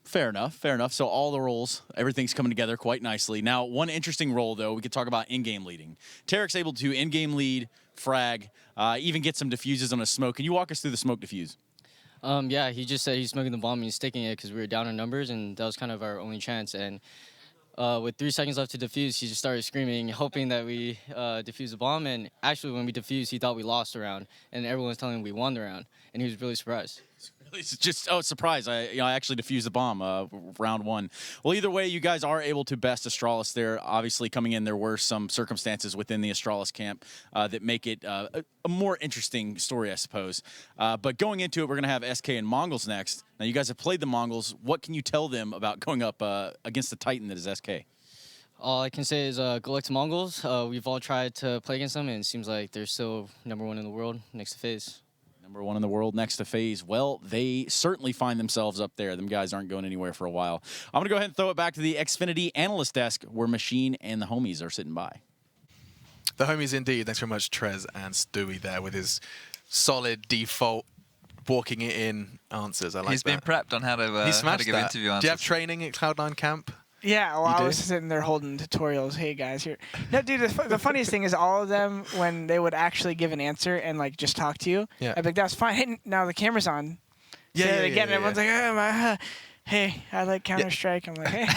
Fair enough, fair enough. So all the roles, everything's coming together quite nicely. Now, one interesting role, though, we could talk about in-game leading. Tarek's able to in-game lead, frag, even get some diffuses on a smoke. Can you walk us through the smoke diffuse? Yeah, he just said he's smoking the bomb and he's sticking it because we were down in numbers, and that was kind of our only chance. And with 3 seconds left to defuse, he just started screaming, hoping that we defuse the bomb. And actually, when we defused, he thought we lost the round, and everyone was telling him we won the round, and he was really surprised. It's just, surprise. I actually defused the bomb round 1. Well, either way, you guys are able to best Astralis there. Obviously, coming in, there were some circumstances within the Astralis camp that make it a more interesting story, I suppose. But going into it, we're going to have SK and Mongols next. Now, you guys have played the Mongols. What can you tell them about going up against the Titan that is SK? All I can say is good luck to Mongols. We've all tried to play against them, and it seems like they're still #1 in the world next to FaZe. #1 in the world next to FaZe. Well, they certainly find themselves up there. Them guys aren't going anywhere for a while. I'm going to go ahead and throw it back to the Xfinity analyst desk where Machine and the homies are sitting by. The homies indeed. Thanks very much, Trez and Stewie there with his solid default walking it in answers. I like He's been prepped on how to give interview answers. Do you have training at Cloud9 camp? Yeah, well, I was sitting there holding tutorials. Hey, guys, here. No, dude, the funniest thing is all of them, when they would actually give an answer and, like, just talk to you, I'd be like, that's fine. Hey, now the camera's on. Everyone's like, hey, I like Counter-Strike. I'm like, hey.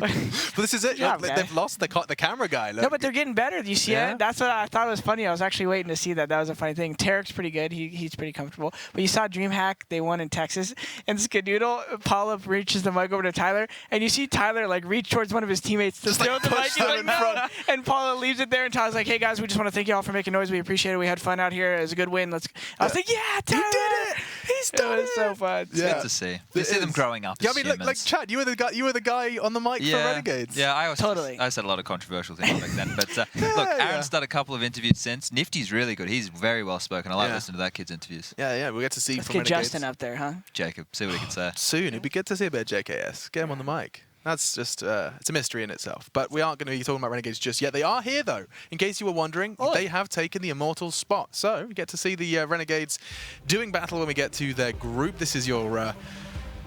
Well, this is it. Job, they've lost the camera guy. Look. No, but they're getting better. Do you see it? That's what I thought was funny. I was actually waiting to see that. That was a funny thing. Tarek's pretty good. He's pretty comfortable. But you saw DreamHack. They won in Texas. And Skadoodle, Paula reaches the mic over to Tyler. And you see Tyler, like, reach towards one of his teammates to throw the mic. He's like, no. And Paula leaves it there. And Tyler's like, hey, guys, we just want to thank you all for making noise. We appreciate it. We had fun out here. It was a good win. I was like, yeah, Tyler. You did it. He's It done was so fun. It's good to see. To see them growing up. Yeah, I as mean, like humans. Chad, you were the guy on the mic for Renegades. Yeah, I Totally. I said a lot of controversial things back then. But look, Aaron's done a couple of interviews since. Nifty's really good. He's very well spoken. I like listening to that kid's interviews. Yeah, we'll get to see Let's from get Renegades. Justin up there, huh? Jacob, see what he can say. Soon, it'd be good to see a bit of JKS. Get him on the mic. That's just, it's a mystery in itself. But we aren't going to be talking about Renegades just yet. They are here, though. In case you were wondering, they have taken the Immortals spot. So we get to see the Renegades doing battle when we get to their group. This is your...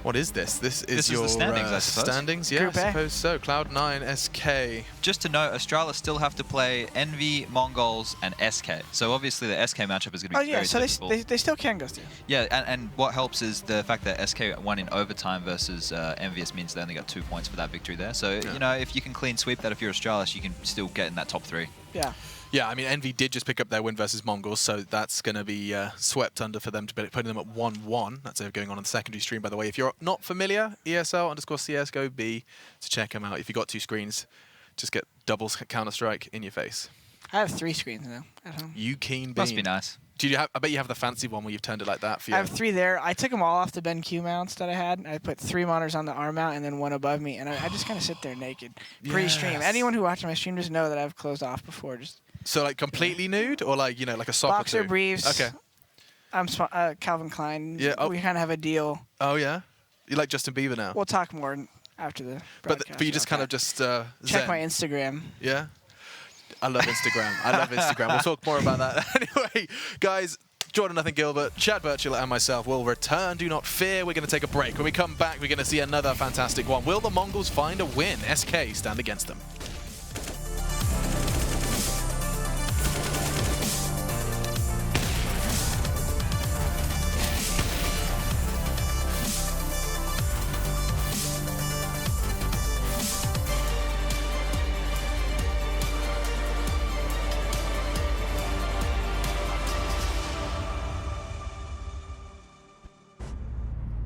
what is this? This is your the standings, I suppose. Standings? Yeah, Group A. I suppose so. Cloud9, SK. Just to note, Astralis still have to play Envy, Mongols, and SK. So obviously the SK matchup is going to be very so difficult. they still can go through. Yeah, and what helps is the fact that SK won in overtime versus Envious means they only got 2 points for that victory there. So, you know, if you can clean sweep that if you're Astralis, you can still get in that top 3. Yeah. Yeah, I mean, Envy did just pick up their win versus Mongols, so that's going to be swept under for them, to putting them at 1-1. That's going on the secondary stream, by the way. If you're not familiar, ESL_CSGO-B to check them out. If you've got 2 screens, just get double Counter-Strike in your face. I have 3 screens now at home. You keen bean. Must be nice. Do you have? I bet you have the fancy one where you've turned it like that for you. I have 3 there. I took them all off the BenQ mounts that I had. I put 3 monitors on the arm mount and then 1 above me, and I just kind of sit there naked pre-stream. Anyone who watches my stream just know that I've closed off before. So like completely nude, or like like a sock boxer or 2? briefs. Okay. I'm Calvin Klein. Yeah. Oh. We kind of have a deal. Oh yeah. You like Justin Bieber now? We'll talk more after the broadcast. But you just about kind of that. just check zen. my Instagram. Yeah. I love Instagram. I love Instagram. We'll talk more about that. Anyway, guys, Jordan, Nothing Gilbert, Chad Birchall, and myself will return. Do not fear. We're going to take a break. When we come back, we're going to see another fantastic one. Will the Mongols find a win? SK stand against them.